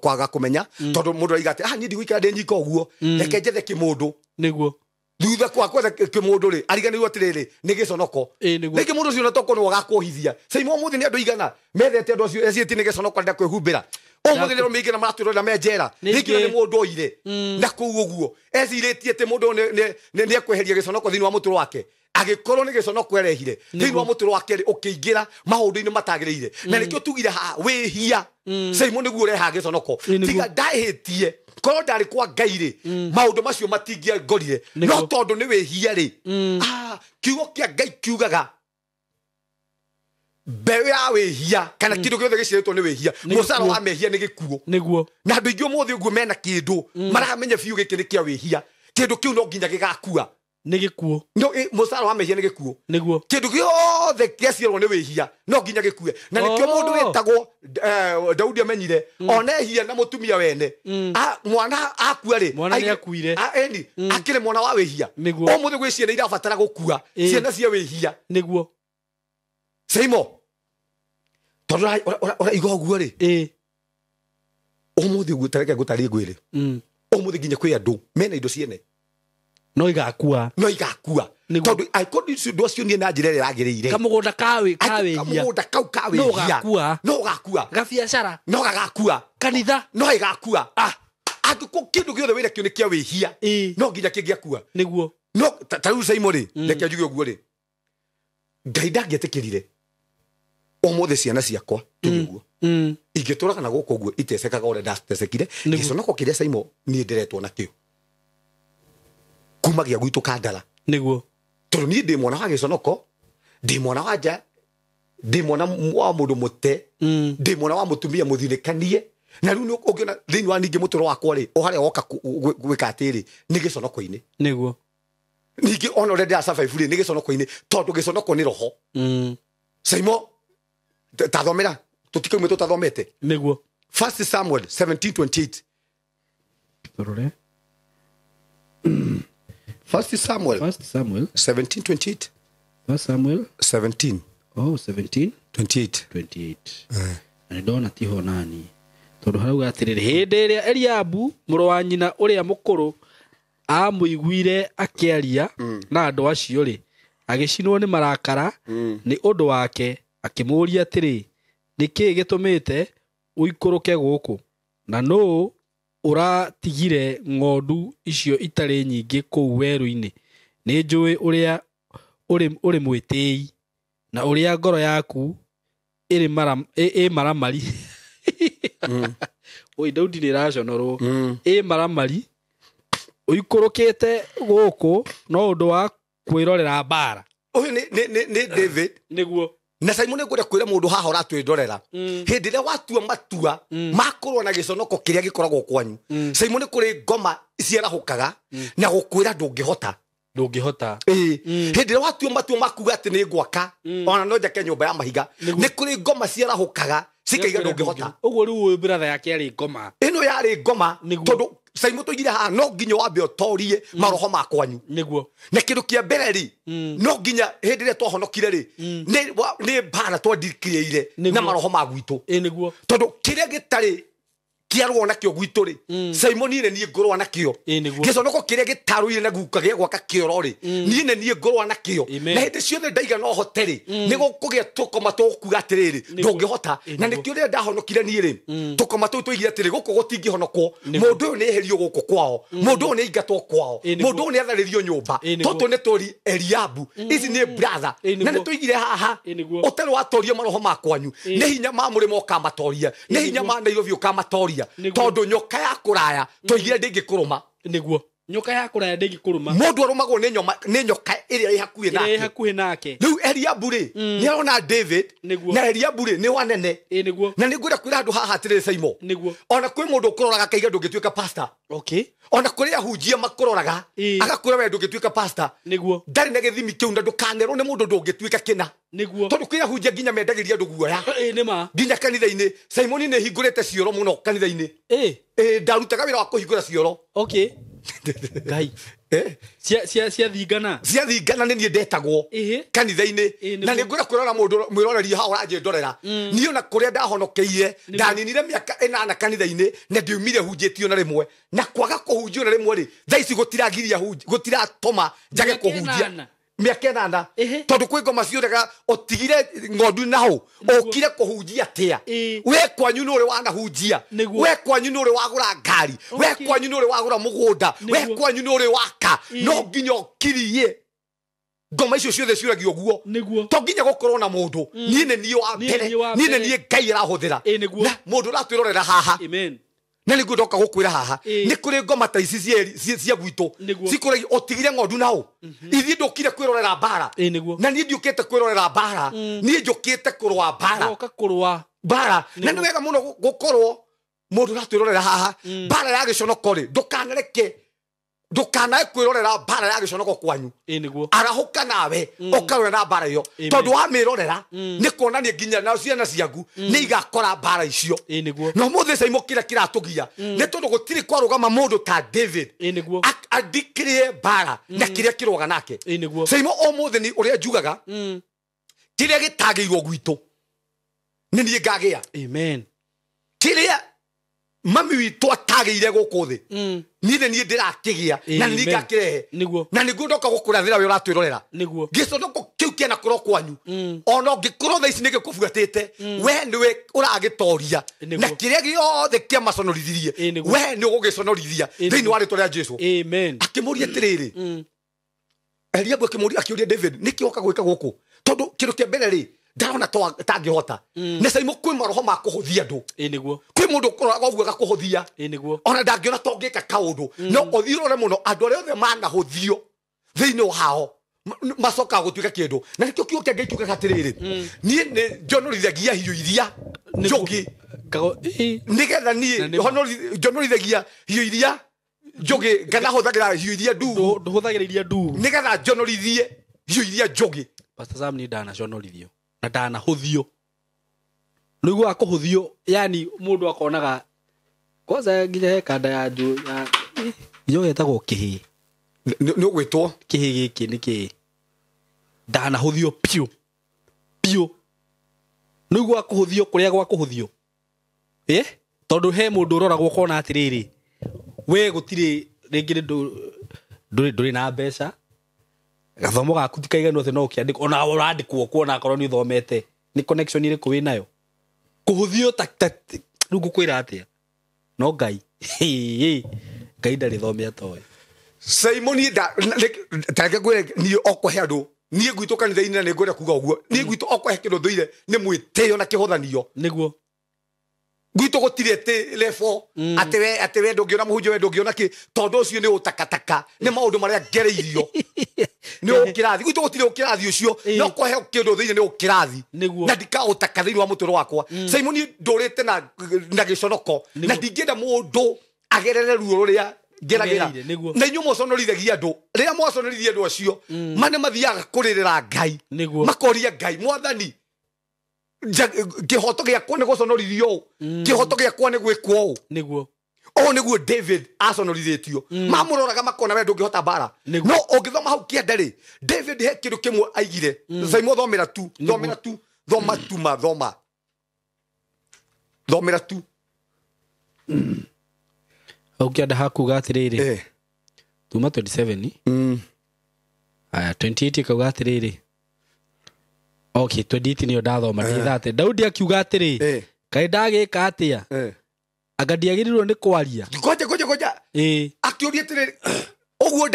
kwaga kũmenya tondũ mũndũ araiga atĩ niĩ ndigũikara ndĩ nyika ũguo reke njethe kĩmũndũ nĩguo thutha kwa kwetha kĩmũndũ rĩ ariganĩirwo atĩrĩrĩ nĩ gĩconoko rĩngĩ mũndũ ũcio natoko nĩ wagakũhithia Simon mũthĩ nĩ andũ igana methete andũ acio eciĩtie nĩ gĩconoko arenda kwĩhumbĩra mũthĩ nĩ romĩingĩ na maratwĩrora menjera rĩngĩ nĩ mũndũ oire na kũu ũguo ecirĩtie atĩ mũndũ nĩ ekweheria gĩconoko thĩinĩ wa mũtũro wake agĩkorwo nĩ gĩconoko erehire thĩinĩ wa mũtũro wake ũkĩingĩra maũndũ-inĩ matagĩrĩire na nĩkĩo tugire haha wĩhia Simon nĩguo ũrehaga gĩconoko tiga ndahĩtie korwo ndarĩ kwa Ngai rĩ maũndũ macio matingĩangorire no tondũ nĩ wĩhia rĩ kiugo kĩa Ngai kiugaga mbeũ ya wĩhia kana kĩndũ gĩothe gĩciarĩtwo nĩ wĩhia mũcara wa mehia nĩ gĩkuũ nĩguo na andũ aingĩ ũmũthĩ ũguo mena kĩndũ maramenya biũ gĩkĩ nĩ kĩa wĩhia kĩndũ kĩu no nginya gĩgakua nĩ gĩkuũ no mũcara wa mehia nĩ gĩkuũ nĩguo kĩndũ gĩothe gĩaciarwo nĩ wĩhia no nginya gĩkue na nĩkĩo mũndũ wĩtagwo Daudi amenyire onehia na mũtumia wene mwana akua rĩ mwana nĩ akuire akĩrĩ mwana wa wĩhia ũmũthĩ gwĩ ciana irabatara gũkua ciana cia wĩhia nĩguo Simon tondũ ũraigua ũguo rĩ ũmũthĩ ũguo tareke ngũtarie ngwĩre ũmũthĩ nginya kwĩ andũ mena indo ciene no igakua tondũ aikoni cio acio niĩ na njĩra ĩrĩa yagĩrĩire kamũgũnda kamũgũnda kau ka wĩhia no gakua gabiacara no gagakua kanitha no igakua angĩkorwo kĩndũ gĩothe wĩra kĩo nĩ kĩa wĩhia no nginya kĩngĩakua nĩguo no ta rĩu Simon rĩ reke njuge ũguo rĩ Ngai ndangĩetĩkĩrire ũmũthĩ ciana ciakwa tũguo ingĩtũraga na gũkũ ũguo itecekaga ũrĩa ndatecekire gĩconoko kĩrĩa Simon niĩ ndĩretwo nakĩo kumagia gwitũ Kandara nĩguo tondũ niĩ ndĩ mwana wa gĩconoko ndĩ mwana wa nja ndĩ mwana wa mũndũ mũte ndĩ mwana wa mũtumia mũthinĩkanie na rĩu ũngĩona thĩinĩ wa ningĩ mũtũro wakwa rĩ o harĩa woka gwĩka atĩrĩ nĩ gĩconoko-inĩ nĩguo ningĩ ona ũrĩa ndĩrasurvive rĩ nĩ gĩconoko-inĩ tondũ gĩconoko nĩ roho Simon tathomera tũtikaumĩ tũtathomete nĩguo 1 Samuel 17:28 torore 1 Samuel 17:28 1 Samuel 17 28 na ndona tiho nani tondu harauga atiriri hindi iria Eliabu mũrũ wa nyina ũrĩa mũkũrũ amũiguire akĩaria na andũ acio rĩ agĩcinwo nĩ marakara nĩ ũndũ wake akĩmũria atĩrĩ nĩkĩĩ gĩtũmĩte ũikũrũke gũkũ na nũ ũratigire ng'ondu icio itarĩ nyingĩ kũu werũ-inĩ nĩ njũĩ ũrĩa ũrĩ mwĩtĩi na ũrĩa ngoro yaku ĩ maramari oi Daudi nĩ raconorwo ĩ maramari ũikũrũkĩte gũkũ no ũndũ wa kwĩrorera mbara ũyũ nĩ David nĩguo na Simon nĩ ngwenda kwĩra mũndũ haha ũratwĩndorera hĩndĩ ĩrĩa watua matua makorwo na gĩconoko kĩrĩa gĩkoragwo kwanyu Simon nĩ kũrĩ ngoma ciarahũkaga na gũkwĩra ndũngĩhota hĩndĩ ĩrĩa watua matua makuga atĩ nĩ ngwaka ona no njake nyũmba ya mahiga nĩ kũrĩ ngoma ciarahũkaga cikaiga ndũngĩhota ũguo rĩu brother yake arĩ ngoma ĩno yarĩ ngoma tondũ Simon to igire ha no nginya wambe otorie maroho makwanyu niguo na kindu kia mbere ri no nginya hindi ria twahonokire ri ni mbara twandikirire na maroho magwitu niguo tondu kiria gitari kiarwo na kio gwitu ri Simon ni nie ngorwa na kio giconoko kiria gitaruire na guka gia gwaka kioro ri ni nie ngorwa na kio na hindi ciothe ndaiga no hoteri ni gukugia tukoma tukuga atiriri ndungihota na nikio ria ndahonokire ni ri tukoma tu tuigire atiri guku gutingihonokwo mundu uyu ni eherio guku kwao mundu uyu ni ingatwo kwao mundu uyu ni atharirio nyumba tutu ni turi Eliabu ici ni brother na ni tuigire haha utari watoria maroho makwanyu ni hinya ma muri moka matoria ni hinya ma Nairobi ukamatoria tondu nyoka ya kuraya toigire ndingikuruma niguo nyoka ya kuraya ndingikuruma mundu arumagwo ni nyoka iria iri hakuhi nake riu Eliabu ri ni arona David na Eliabu ri ni wanene niguo na ningwira kwira andu haha atire Simon niguo ona kwi mundu ukuroraga kaiga ndungituika pastor okay ona kuri ahunjia makuroraga agakura we ndungituika pastor niguo ndari na githimi kiu na ndukanerwo ni mundu ndungituika kina niguo tondu kwi ahunjia nginya mendagiria andu guoya nima nginya kanitha-ini Simon ni hingurite cioro muno kanitha-ini ndarutaga wira wa kuhingura cioro okay Ngai cia thingana ni nie ndetagwo kanitha-ini na ni ngwira kwirora mundu mwiroreri ha uranje ndorera ni ona kuria ndahonokeire ndaninire miaka 8 kanitha-ini na ndiumire hunjitio na rimwe na kwaga kuhunjio na rimwe ri thaici gutiratuma njage kuhunjia miaka 8 tondu kwi ngoma ciuraga otigire ng'ondu naho okire kuhunjia atia we kwanyu nuri wanahunjia we kwanyu nuri wagura ngari we kwanyu nuri wagura mugunda we kwanyu nuri waka no nginya okirie ngoma icio ciothe ciuragio guo to nginya gukorwo na mundu nie ne nie wa mbere nie ne nie Ngai arahuthira na mundu ratwirorera haha amen na niguo ndoka gukwira haha ni kuri ngoma ta ici cia gwitu cikuragia otigire ng'ondu nao ithi ndukire kwirorera mbara na nie ndiukite kwirorera mbara nie njukite kurwa mbara na ni wega muno gukorwo mundu ratwirorera haha mbara ya giconoko ri ndukanae kwirorera mbara ya giconoko kwanyu arahuka nawe ukarorera mbara iyo tondu wamirorera ni kuonania nginya na ciana ciaku ni igakora mbara icio no muthe Simon kira kiratugia ni tondu gutiri kwarugama mundu ta David adikire mbara na kiria kiroga nake Simon o muthe ni uria njugaga kiria gitagirwo gwitu ni nie ngagia amen kiria mami witu atagire guku thi nithe nie ndirakigia na ni ngakirehe na niguo ndoka gukurathira we uratwirorera giconoko kiu kiana kuro kwanyu ona ngikorwo tha ici nigikubuatite we niwe uragitoria na kiria giothe kia maconorithirie we ni ugugiconorithia thiini wa ritwa ria Jesu amen akimuria atiriri Eliabu akiuria David nikioka gwika guku tondu kindu kia mbere ri ndarona tangihota na Simon kwi maroho ma kuhuthia andu kwi mundu ukoraga uguo gakuhuthia ona ndangiona tongika kaundu no othirore muno andu aria othe manahuthio thiini wao macoka gutuika kindu na nikio kiugo kia Ngai kiugaga atiriri nie ni njonorithagia hiũ iria njugi nigetha nie njonorithagia hiũ iria njugi ngana huthagira hiũ iria nduhuthagira iria ndu nigetha njonorithie hiũ iria njugi Pastor Sam ni ndanaconorithio na ndanahuthio niguo akuhuthio yani mundu akonaga kwanza nginya he kanda ya nju ya yo getagwo kihi ni ugwitwo kihi giki niki ndanahuthio piu niguo akuhuthio kuria gwa kuhuthio tondu he mundu uroragwo kona atiriri we gutiri ringi nduri na mbeca gathomo gaku tikaiganu athe no kiandiko ona urandikwo kuona akorwo ni thomete ni connection ire kuwi nayo kuhuthio rugu kwira atia no Ngai Ngai ndari thomea toy Simon ni tage gwe ni okohe andu ni gwitu kanitha-ini na ni ngwenda kuga uguo ni gwitu okohe kindu thuire ni mwitio na kihuthanio niguo gwitu gutire te lefo ate we ndungiona muhunjio we ndungiona ki tondu ucio ni utakataka ni maundu maria ngereirio ni ukirathi gwitu gutire ukirathi ucio no kohe kindu thiine ni ukirathi na ndika utaka thiini wa muturo wakwa Simon ndurite na giconoko na ndingienda mundu agerere ruo ruria ngeragira na inyu moconorithagia andu riria mwaconorithia andu acio mane mathiaga kuririra Ngai makoria Ngai mwathani kihoto giakwa ni guconorithio kihoto giakwa ni gwikwo niguo o niguo David asonorithetio mamuroraga makona we ndungihota bara no ungithoma hau kienda ri David he kindu kimwe aigire Saimo thomera tu thomera tu ukienda hakuga atiriri tuma 27 aya 28 kauga atiriri okay 28 niyo ndathoma ndithate Daudi akiuga atiri kai ndagika atia anga ndiagirirwo ni kwaria koja akiuria atiri oguo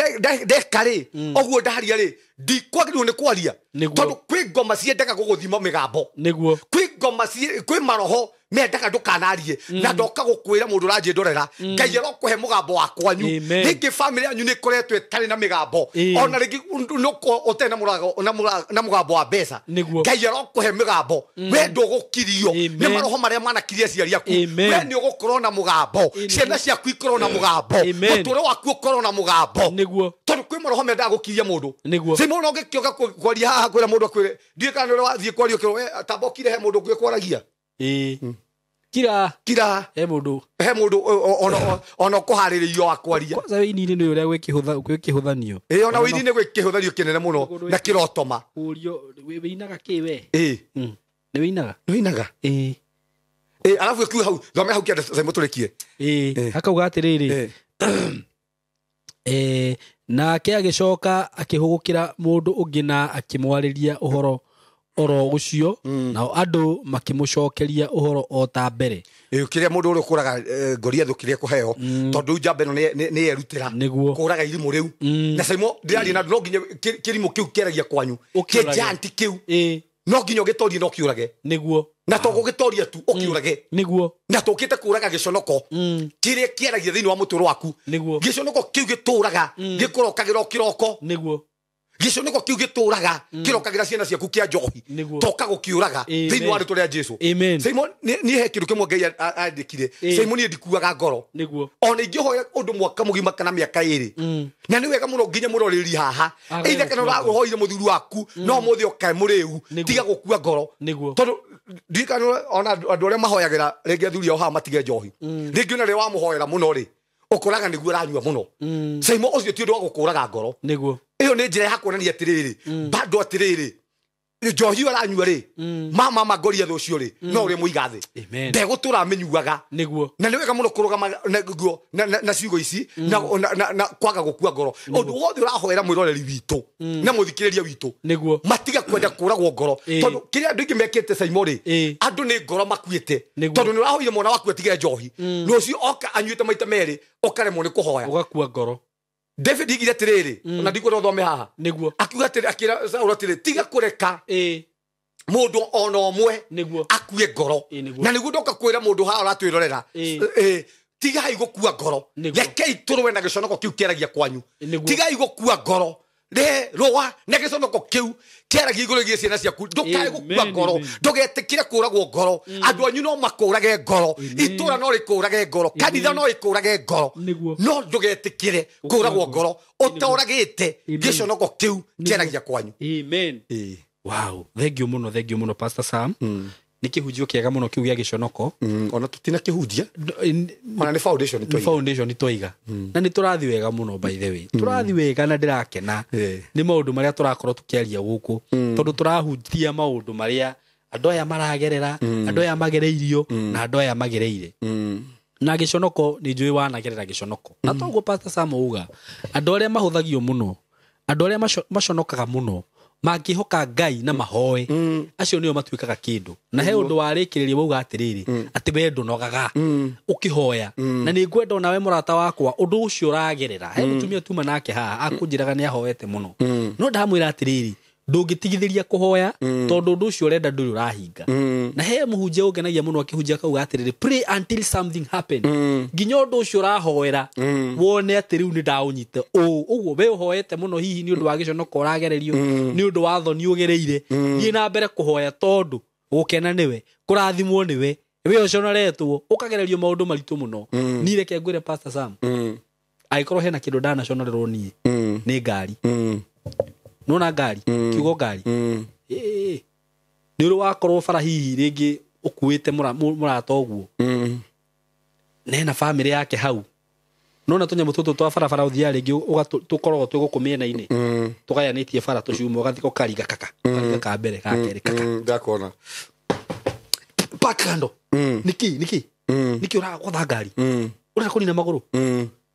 ndeka ri oguo ndaharia ri ndikwagirwo ni kwaria tondu kwi ngoma ciendaga guguthima migambo niguo kwi ngoma kwi maroho mendaga ndukanarie na ndoka gukwira mundu rangi ndorera ngai arokuhe mugambo wa kwanyu ringi family yanyu ni koretwe tari na migambo ona ringi nuko otena na mugambo wa besa ngai arokuhe migambo we ndugukirio ni maroho maria manakiria ciari yaku we ni ugukorwo na mugambo ciana ciaku ikorwo na mugambo uturo waku ukorwo na mugambo niguo tondu kwi maroho mendaga gukiria mundu Saimo no ngikioka kwaria haha kwira mundu akwire ndie kana uri wathie kwaria kiro we tambokire he mundu ngwikwaragia kira he mundu ona kuhariririo akwaria kwanza wini ni uria gwikihuthanio ona wini ni gwikihuthanio kinene muno na kirotoma urio winaga kiwe ni winaga alafu akiwa hau thome hau kienda Saimo turekie akauga atiriri nake agicoka akihugukira mundu ungi na akimwariria uhoro oro ucio nao andu makimucokeria uhoro o ta mbere kiria mundu uri kuraga ngoria thukiria kuheo tondu njambe no ni erutira kuraga irimu riu na Saimo ndiari na no nginya kirimu kiu keragia kwanyu kijanti kiu no nginya gitorie no kiurage niguo na to gugitoria tu ukiurage niguo na tukite kuraga giconoko kiria kieragia thini wa muturo waku giconoko kiu gituraga gikurokagira kiroko niguo giconoko kiu gituraga kirokagira ciana ciaku kia njohi toka gukiuraga thini wa rituria Jesu Saimo ni he kindu kimwe ngai andikire Saimo ni ndikuaga ngoro niguo ona ingihoya undu mwaka mugima kana miaka iri na ni wega muno nginya muroreri haha eitha kana urahoire muthuru waku no muthi okae muriu tiga gukua ngoro tondu ndikana ona andu aria mahoyagira ringi athuri ao haha matige njohi ringi ona ri wa muhoyera muno ri ukoraga niguo ranyua muno Saimo ucio ti undu wa gukuraga ngoro niguo iyo ni njira ya kuonania atiriri bado atiriri njohi aranyua ri mama magoria thucio ri no uri muigathi ndegutura amenyuaga niguo na ni wega muno kurugama niguo na ciugo ici na kwaga gukua ngoro undu wothe urahoera mwiroreri witu na muthikiriria witu niguo matiga kwenda kuragwo ngoro tondu kiria andu ingi mekete Saimo ri andu ni ngoro makuite tondu ni urahoire mwana waku atige njohi rucio oka anyuite maita meri okaremwo ni kuhoya ugakua ngoro David igire tiriri na ndiko thome haha niguo akiuga akira Saul atiri tiga kureka mundu ona omwe akue ngoro na niguo ndoka kwira mundu haha uratwirorera tiga igukua ngoro rekei turwe na giconoko kiu kieragia kwanyu tiga igukua ngoro roa na giconoko kiu kieragia iguru gie ciana ciaku ndukae gukua ngoro ndugetikire kuragwo ngoro andu anyu no makurage ngoro itura no rikurage ngoro kanitha no rikurage ngoro no ndugetikire kuragwo ngoro utoragite giconoko kiu kieragia kwanyu amen wow thank you muno Pastor Sam nikihujio kiega muno kiu gia giconoko ona tutina kihujia ona ni foundation twiga na ni turathi wega muno by the way turathi wega na ndirakena ni maundu maria turakorwo tukiaria guku tondu turahutia maundu maria andu aya maragerera andu aya magereirio na andu aya magereire na giconoko ni njui wanagerera giconoko na toguo Pastor Sam uga andu aria mahuthagio muno andu aria maconokaga muno mangihoka ngai na mahoe acio nio matuikaga kindu na he undu warikiriria wauga atiriri ati we ndunogaga ukihoya na ni ngwenda nawe murata wakwa undu ucio uragerera he mutumia tuma nake haha akunjiraga ni ahoete muno no ndamwira atiriri ndungitigithiria kuhoya tondu undu ucio urenda nduri urahinga na he muhunjia ugenagia muno akihunjia kauga atiriri pray until something happen nginya undu ucio urahoera wone ati riu ni ndaunyite uguo we uhoete muno hihi ni undu wa giconoko uragererio ni undu wa thoni ugereire thie na mbere kuhoya tondu gukena niwe kurathimwo niwe we uconoretwo ukagererio maundu maritu muno ni reke ngwire Pastor Sam aikorwo hena kindu ndanaconorerwo nie ni ngari nona ngari kiugo ngari ni uri wakorwo bara hihi ringi ukuite murata uguo nena family yake hau nona tunya mututu twa barabara uthia ringi tukorogwo twigukumia naini tugayanĩtie bara tuciuma ugathiko kariga kaka kariga ka mbere ka keri kaka ndakona pakando niki ura gotha ngari ura kunina maguru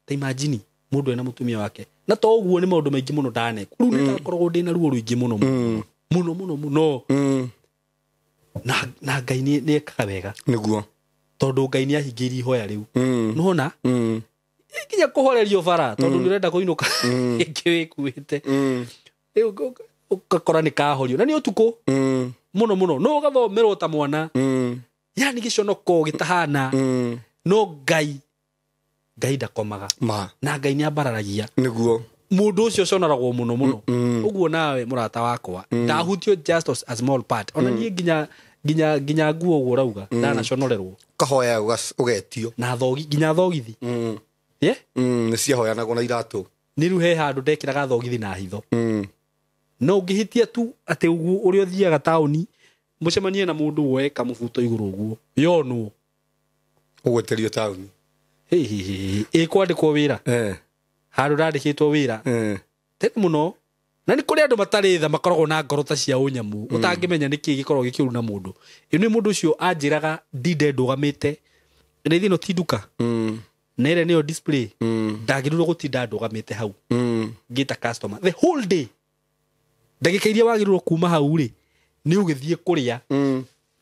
ta imagine mundu ena mutumia wake na to uguo ni maundu maingi muno ndane riu nitakorogwo ndina ruo ruingi muno muno na Ngai ni ekaga wega niguo tondu Ngai ni ahingĩirie ihoya riu nuhona nginya kuhorerio bara tondu ni urenda kuinuka ingĩwĩkuĩte riu ukakora ni kahorio na ni utuku muno no ugathomerwo ta mwana yani giconoko gitahana no Ngai ndakomaga na Ngai ni ambararagia niguo mundu ucio conoragwo muno uguo nawe murata wakwa ndahutio just a small part ona nie nginya nguo uguo rauga ndana conorerwo kahoya ugetio na thogi nginya thogithi ni ciahoyanagwo na iratu ni riu he handu ndekiraga thogithi na hitho no ngihitia tu ati uguo uri othiaga tauni mucemanie na mundu woe kamubuto iguru uguo yonwo ugweterio tauni kwandikwo wira handu randikitwo wira tete muno na ni kuri andu matari tha makoragwo na ngoro ta cia unyamu utangimenya niki gikorwo gikiuru na mundu ino mundu ucio anjiraga ndinde ndugamite ina ithino tinduka nere niyo display ndagiruru gutinda ndugamite hau ngita customer the whole day ndagika iria wagiruru kuma hau ri ni ugithie kuria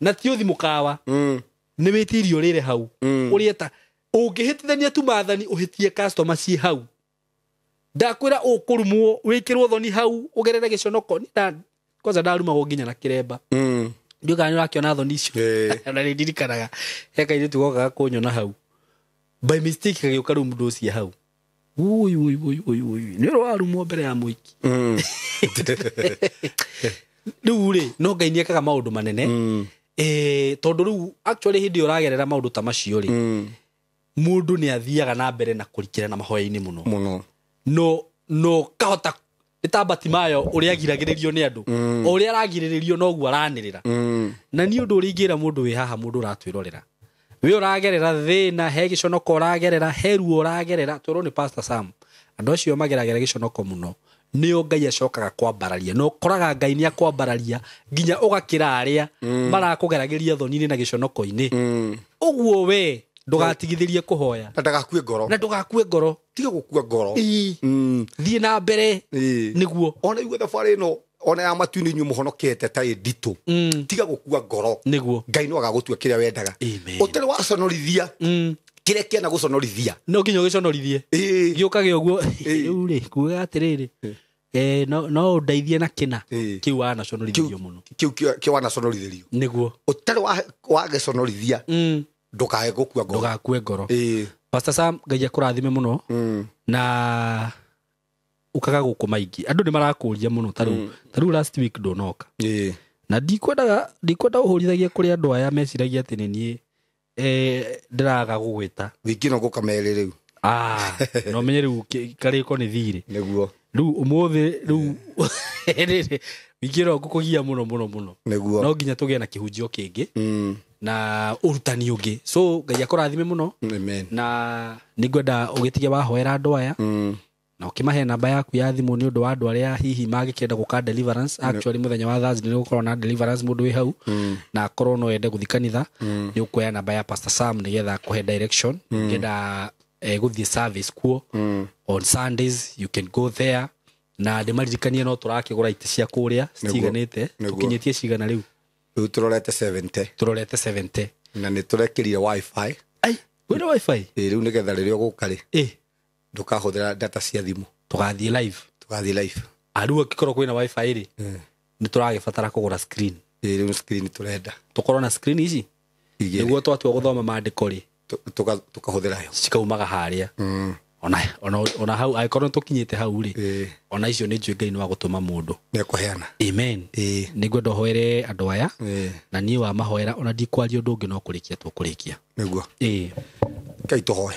na ti uthi mukawa ni witirio rire hau urieta ungihitithania tu mathani uhitie customer ci hau ndakwira ukurumwo wikirwo thoni hau ugerere giconoko ni kwanza ndarumagwo nginya na kiremba ndiuga nyurakiona thoni icio na ndirikanaga heka ire tugoka kunyona hau by mistake kagiuka ru mundu ucio hau ui ni warumwo mbere ya muiki riu ri no Ngai ni ekaga maundu manene tondu riu actually hindi uragerera maundu ta macio ri mundu ni athiaga na mbere na kurikira na mahoya-ini muno no kahota itabati mayo uria giragiririo ni andu uria aragiriririo no gu aranirira na ni undu uringira mundu wi haha mundu uratwirorera we uragerera thina he giconoko uragerera heru uragerera twiro ni Pastor Sam andu acio mageragera giconoko muno nio Ngai acokaga kwambararia no koraga Ngai ni akwambararia nginya ugakira aria marakugerageria thoni-ini na giconoko-ini uguo we ndugatigithirie kuhoya na ndugakue ngoro tiga gukua ngoro thie na mbere niguo ona igwe thabari no ona ya matu-ini nyu muhonokete ta nditu tiga gukua ngoro niguo Ngai no agagutua kiria wendaga utari wa conorithia kiria kiana guconorithia no nginya giconorithie giukage uguo riu ri kuga atiriri no ndeithie na kina kiu wana conorithirio muno kiu wana conorithirio niguo utari wa giconorithia ndukae gukua ngoro ndugakue ngoro Pastor Sam Ngai akurathime muno na ukaga guku maingi andu ni marakuria muno taru last week ndonoka na ndikwenda uhurithagia kuri andu aya meciragia ati ni ndiraga gugwita wikino gukamere riu no menye riu kariko ni thiri niguo riu umuthi riu wikiro gukugia muno niguo no nginya tugie na kihunjio kingi na urutani ungi so Ngai akurathime muno amen na ningwenda ugitige wahoera andu aya na ukimahe namba yaku ya thimu ni undu wa andu aria hihi magikenda guka deliverance actually muthenya wa Thursday ni gukorwo na deliverance mundu wi hau na akorwo no ende guthi kanitha ni ukuoya namba ya Pastor Sam nigetha kuhe direction ngenda guthie service kuo on Sundays you can go there na ndimaririkanie no turakigura ite cia kuria ciganite tukinyitie cigana riu turorete 70 na ni turekirire wifi wena wifi riu nigetha riria gukari ndukahuthira data cia thimu tugathie live aru akikorwo kwina wifi ri ni turagibatara kugura screen riu screen turenda tukorwo na screen ici niguo twatua guthoma maandiko ri tukahuthira yo cikaumaga haria ona hau aikorwo tukinyite hau ri ona icio ni njui Ngai ni wa gutuma mundu ni kuheana amen nigwenda hoere andu aya na nie wa mahoera ona ndikwaria undu ungi no kurikia tukurikia niguo Ngai tuhoe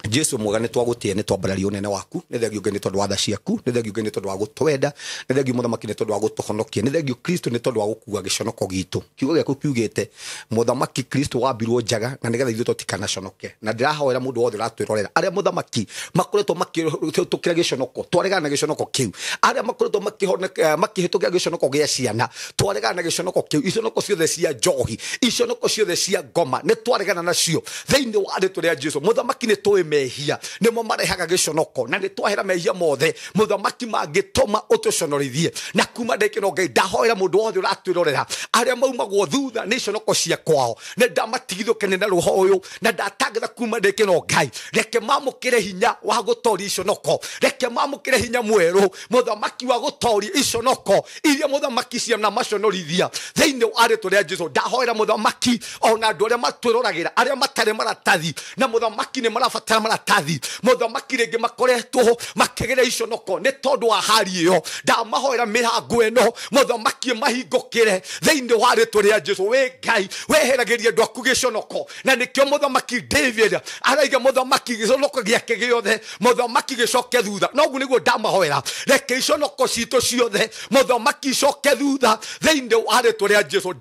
Jesu mwega nĩ twagũtĩe nĩ twambararia ũnene waku nĩ thengio Ngai nĩ tondũ wa tha ciaku nĩ thengio Ngai nĩ tondũ wa gũtwenda nĩ thengio Mũthamaki nĩ tondũ wa gũtũhonokia nĩ thengio Kristo nĩ tondũ wa gũkua gĩconoko gitũ kiugo gĩaku kiugĩte Mũthamaki Kristo wambirwo njaga na nĩgetha ithuĩ tũtikanaconoke na ndĩrahoera mũndũ wothe ũratwĩrorera arĩa Mũthamaki makoretwo makĩhĩtũkĩra gĩconoko twaregana na gĩconoko kĩu arĩa makoretwo makĩhĩtũkĩra gĩconoko gĩa ciana twaregana na gĩconoko kĩu iconoko ciothe cia njohi iconoko ciothe cia ngoma nĩ twaregana nacio thĩinĩ wa rĩĩtwa rĩa Jesu Mũthamaki nĩ tũĩ mehia nĩmo marehaga gĩconoko na nĩ twahera mehia mothe Mũthamaki mangĩtũma ũtũconorithie na kuma ndĩkĩno Ngai ndahoera mũndũ wothe ũratwĩrorera arĩa maumagwo thutha nĩ iconoko cia kwao nĩ ndamatigithũkania na rũhoyo na ndatangatha kuma ndĩkĩno Ngai reke mamũkĩre hinya wa gũtoria iconoko reke mamũkĩre hinya mwerũ Mũthamaki wa gũtoria iconoko iria Mũthamaki ciana maconorithia thĩinĩ wa rĩĩtwa rĩa Jesu ndahoera Mũthamaki ona andũ arĩa matwĩroragĩra arĩa matarĩ maratathi na Mũthamaki nĩ marabatara maratathi Mũthamaki rĩngĩ makoretwo makĩgera iconoko nĩ tondũ wa hali ĩyo ndamahoera mĩrango ĩno Mũthamaki mahingũkĩre thĩinĩ wa rĩĩtwa rĩa Jesu wĩ Ngai weheragĩria andũ aku gĩconoko na nĩkĩo Mũthamaki David araiga Mũthamaki gĩconoko gĩake gĩothe Mũthamaki gĩcoke thutha noguo nĩguo ndamahoera reke iconoko citũ ciothe Mũthamaki icoke thutha thĩinĩ wa rĩĩtwa rĩa Jesu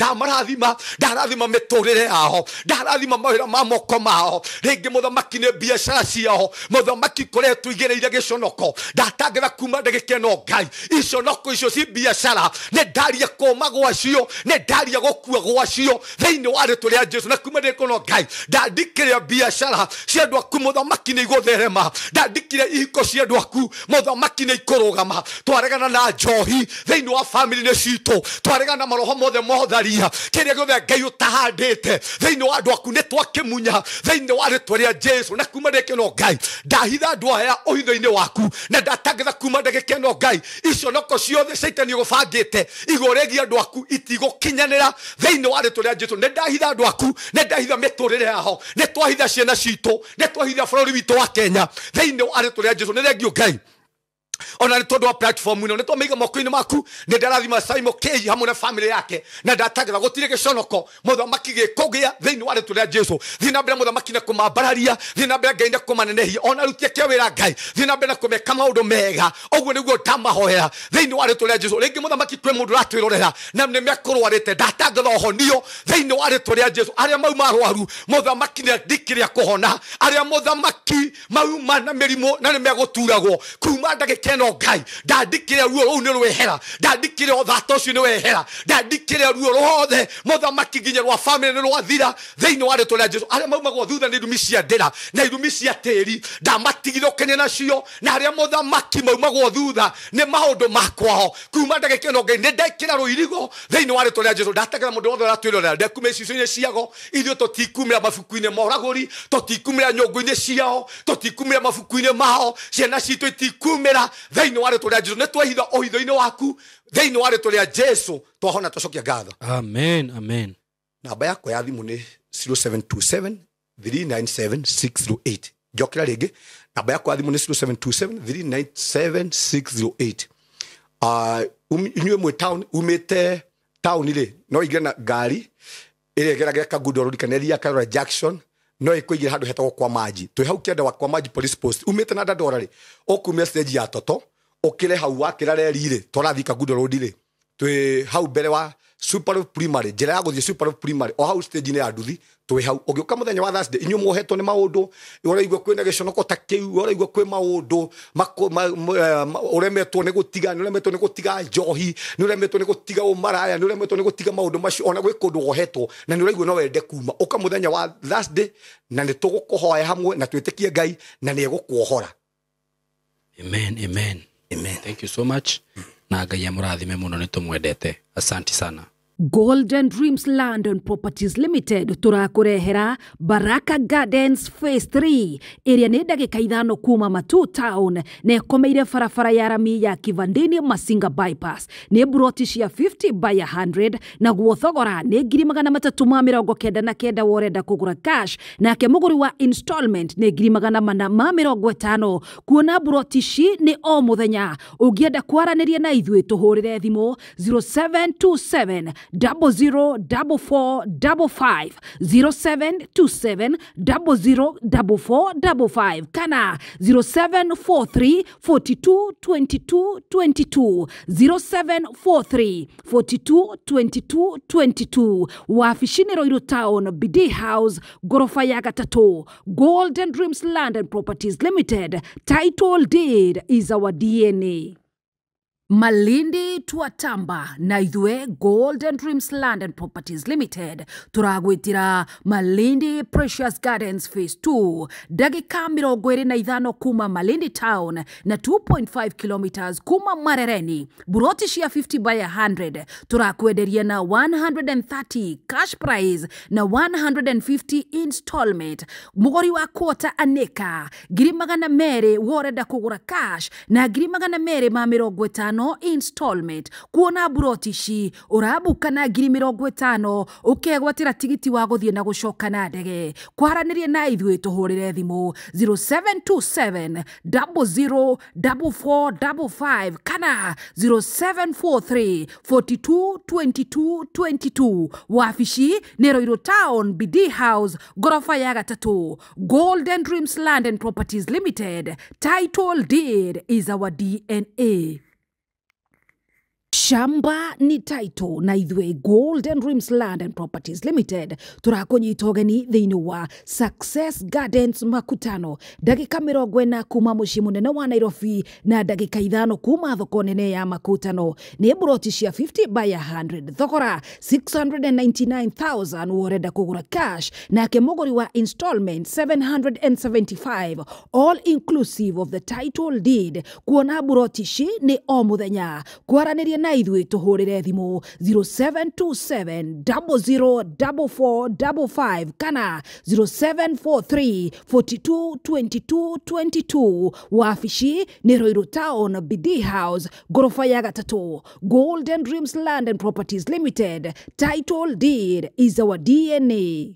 ndarathima mĩtũrĩre yao ndarathima mawĩra ma moko mao rĩngĩ Mũthamaki nĩ biacara ciao Mũthamaki koretwo igĩrĩire gĩconoko ndatangatha kuma ndagĩka ĩno Ngai iconoko icio ci biacara nĩ ndaria kũma gwacio nĩ ndaria gũkua gwacio thĩinĩ wa rĩĩtwa rĩa Jesu na kuma ndagĩka ĩno Ngai ndandikĩra biacara cia andũ aku Mũthamaki nĩ igũtherema ndandikĩra ihiko cia andũ aku Mũthamaki nĩ ikũrũgama twaregana na njohi thĩinĩ wa family-inĩ citũ twaregana na maroho mothe motharia kĩrĩa gĩothe Ngai ũtahandĩte thĩinĩ wa andũ aku nĩ twakĩmunya thĩinĩ wa rĩĩtwa rĩa Jesu na kuma ndagĩka ĩno Ngai ndahitha andũ aya ũhitho-inĩ waku na ndatangatha kuma ndagĩka ĩno Ngai iconoko ciothe Saitani gũbangĩte igũrĩgie andũ aku itigũkinyanĩra thĩinĩ wa rĩĩtwa rĩa Jesu nĩ ndahitha andũ aku nĩ ndahitha mĩtũrĩre yao nĩ twahitha ciana citũ nĩ twahitha bũrũri witũ wa Kenya thĩinĩ wa rĩĩtwa rĩa Jesu nĩ thengio Ngai ona nĩ tondũ wa platform ĩno nĩ twamĩiga moko-inĩ maku nĩ ndarathima Simon K hamwe na family yake na ndatangatha gũtirĩ gĩconoko Mũthamaki gĩkũgĩa thĩinĩ wa rĩĩtwa rĩa Jesu thiĩ na mbere Mũthamaki na kũmambararia thiĩ na mbere Ngai na kũmanenehia ona aruti ake wĩra Ngai thiĩ na mbere na kũmeka maũndũ mega ũguo nĩguo ndamahoera thĩinĩ wa rĩĩtwa rĩa Jesu rĩngĩ Mũthamaki kwĩ mũndũ ũratwĩrorera na nĩ mekũrwarĩte ndatangatha ũhonio thĩinĩ wa rĩĩtwa rĩa Jesu arĩa mauma arwaru Mũthamaki nĩ andikĩre kũhona arĩa Mũthamaki mauma na mĩrimũ na nĩ megũturagwo kuma ndagĩka ĩno Ngai ndandikĩre ruo rũu nĩ rwehera ndandikĩre ũthata ũcio nĩ wehera ndandikĩre ruo rwothe Mũthamaki nginya rwa family nĩ rwathira thĩinĩ wa rĩĩtwa rĩa Jesu arĩa maumagwo thutha nĩ irumi cia ndĩra na irumi cia tĩri ndamatigithũkania nacio na arĩa Mũthamaki maumagwo thutha nĩ maũndũ makwao kuma ndagĩka ĩno Ngai nĩ ndekĩra rũirigo thĩinĩ wa rĩĩtwa rĩa Jesu ndatangatha mũndũ wothe ũratwĩrorera ndekuma icicio-inĩ ciago ithuĩ tũtikumĩra mabuku-inĩ ma ũragũri tũtikumĩra nyũngũ-inĩ ciao tũtikumĩra mabuku-inĩ mao ciana citũ itikumĩra thĩinĩ wa rĩĩtwa rĩa Jesu nĩ twahitha ũhitho-inĩ waku thĩinĩ wa rĩĩtwa rĩa Jesu twahona tũcokia ngatho amen amen namba yakwa ya thimũ nĩ 0727 397 608 njokera rĩngĩ namba yakwa ya thimũ nĩ 0727 397 608 inyuĩ mwĩ town umĩte town rĩ no ingĩre na ngari ĩrĩa ĩgeragĩra Kagundo Road kana ĩria Karora Jackson no ĩkũingĩra handũ hetagwo kwa Manji twĩ hau kĩanda wa kwa Manji police post umĩte na Dandora rĩ ũkumia stage ya Toto ũkĩre hau wakĩra reri rĩ tũrathiĩ Kagundo Road rĩ twĩ hau mbere wa Super Primary njĩra ya gũthiĩ Super Primary o hau stage-inĩ ya nduthi twĩ hau ũgĩũka mũthenya wa Thursday inyuĩ muohetwo nĩ maũndũ ũraigua kwĩna gĩconoko ta kĩu ũraigua kwĩ maũndũ ũremetwo nĩ gũtiga njohi nĩ ũremetwo nĩ gũtiga ũmaraya nĩ ũremetwo nĩ gũtiga maũndũ macio ona gwĩ kũndũ wohetwo na nĩ ũraigua no wende kuma ũka mũthenya wa Thursday na nĩ tũgũkũhoya hamwe na twĩtĩkie Ngai na nĩ egũkuohora amen amen amen thank you so much na Ngai amũrathime mũno nĩ tũmwendete asante sana Golden Dreams Land and Properties Limited turakurehera Baraka Gardens Phase 3 area nĩ ndagĩka ithano kuma Matu Town na ĩkomeire barabara ya rami ya Kivandini Masinga bypass nĩ broti cia 50 by 100 na guothogora nĩ 399 worenda kugura cash nake mũgũri wa installment nĩ 450 kuona broti ci nĩ o mũthenya ũngĩenda kwaranĩria na ithuĩ tũhũrĩre thimũ 0727 004455 0727 004455 kana 0743 42 22 22 0743 42 22 22 waafishini Roiro Town BD House gorofa ya gatatu. Golden Dreams Land and Properties Limited, title deed is our DNA. Malindi tuatamba na ithwe Golden Dreams Land and Properties Limited turagwitira Malindi Precious Gardens Phase 2 dagika 25 kuma Malindi Town na 2.5 kilometers kuma Marereni burotishi ya 50 by 100 turakwenderia na 130 cash price na 150 installment mugori wa kota aneka girimagana mere woreda kugura cash na girimagana mere ma 50 installment kuona burotishi urabuka na 50 ukegwatira tigiti wa guthie na gucoka na ndege kwaranirie na ithwe tuhurire thimu 0727 004455 kana 0743 42 22 22 wafishi ni Roiro Town BD House gorofa ya gatatu. Golden Dreams Land and Properties Limited, title deed is our DNA. Shamba ni title na ithwe Golden Dreams Land and Properties Limited turakonyitogeni thiini wa Success Gardens Makutano dagika 40 kuma muciĩ munene wa Nairobi na dagika 5 kuma thoko nene ya Makutano ni burotishia 50 by 100 thogora 699,000 woreda kugura cash na kemogori wa installment 775 all inclusive of the title deed. Kuona burotishi ni o muthenya kwaranirie na ithwe tuhurire thimu 0727 004455 kana 0743 42 22 22 wafishi ni Roiro Town BD House gorofa ya gatatu. Golden Dreams Land and Properties Limited, title deed is our DNA.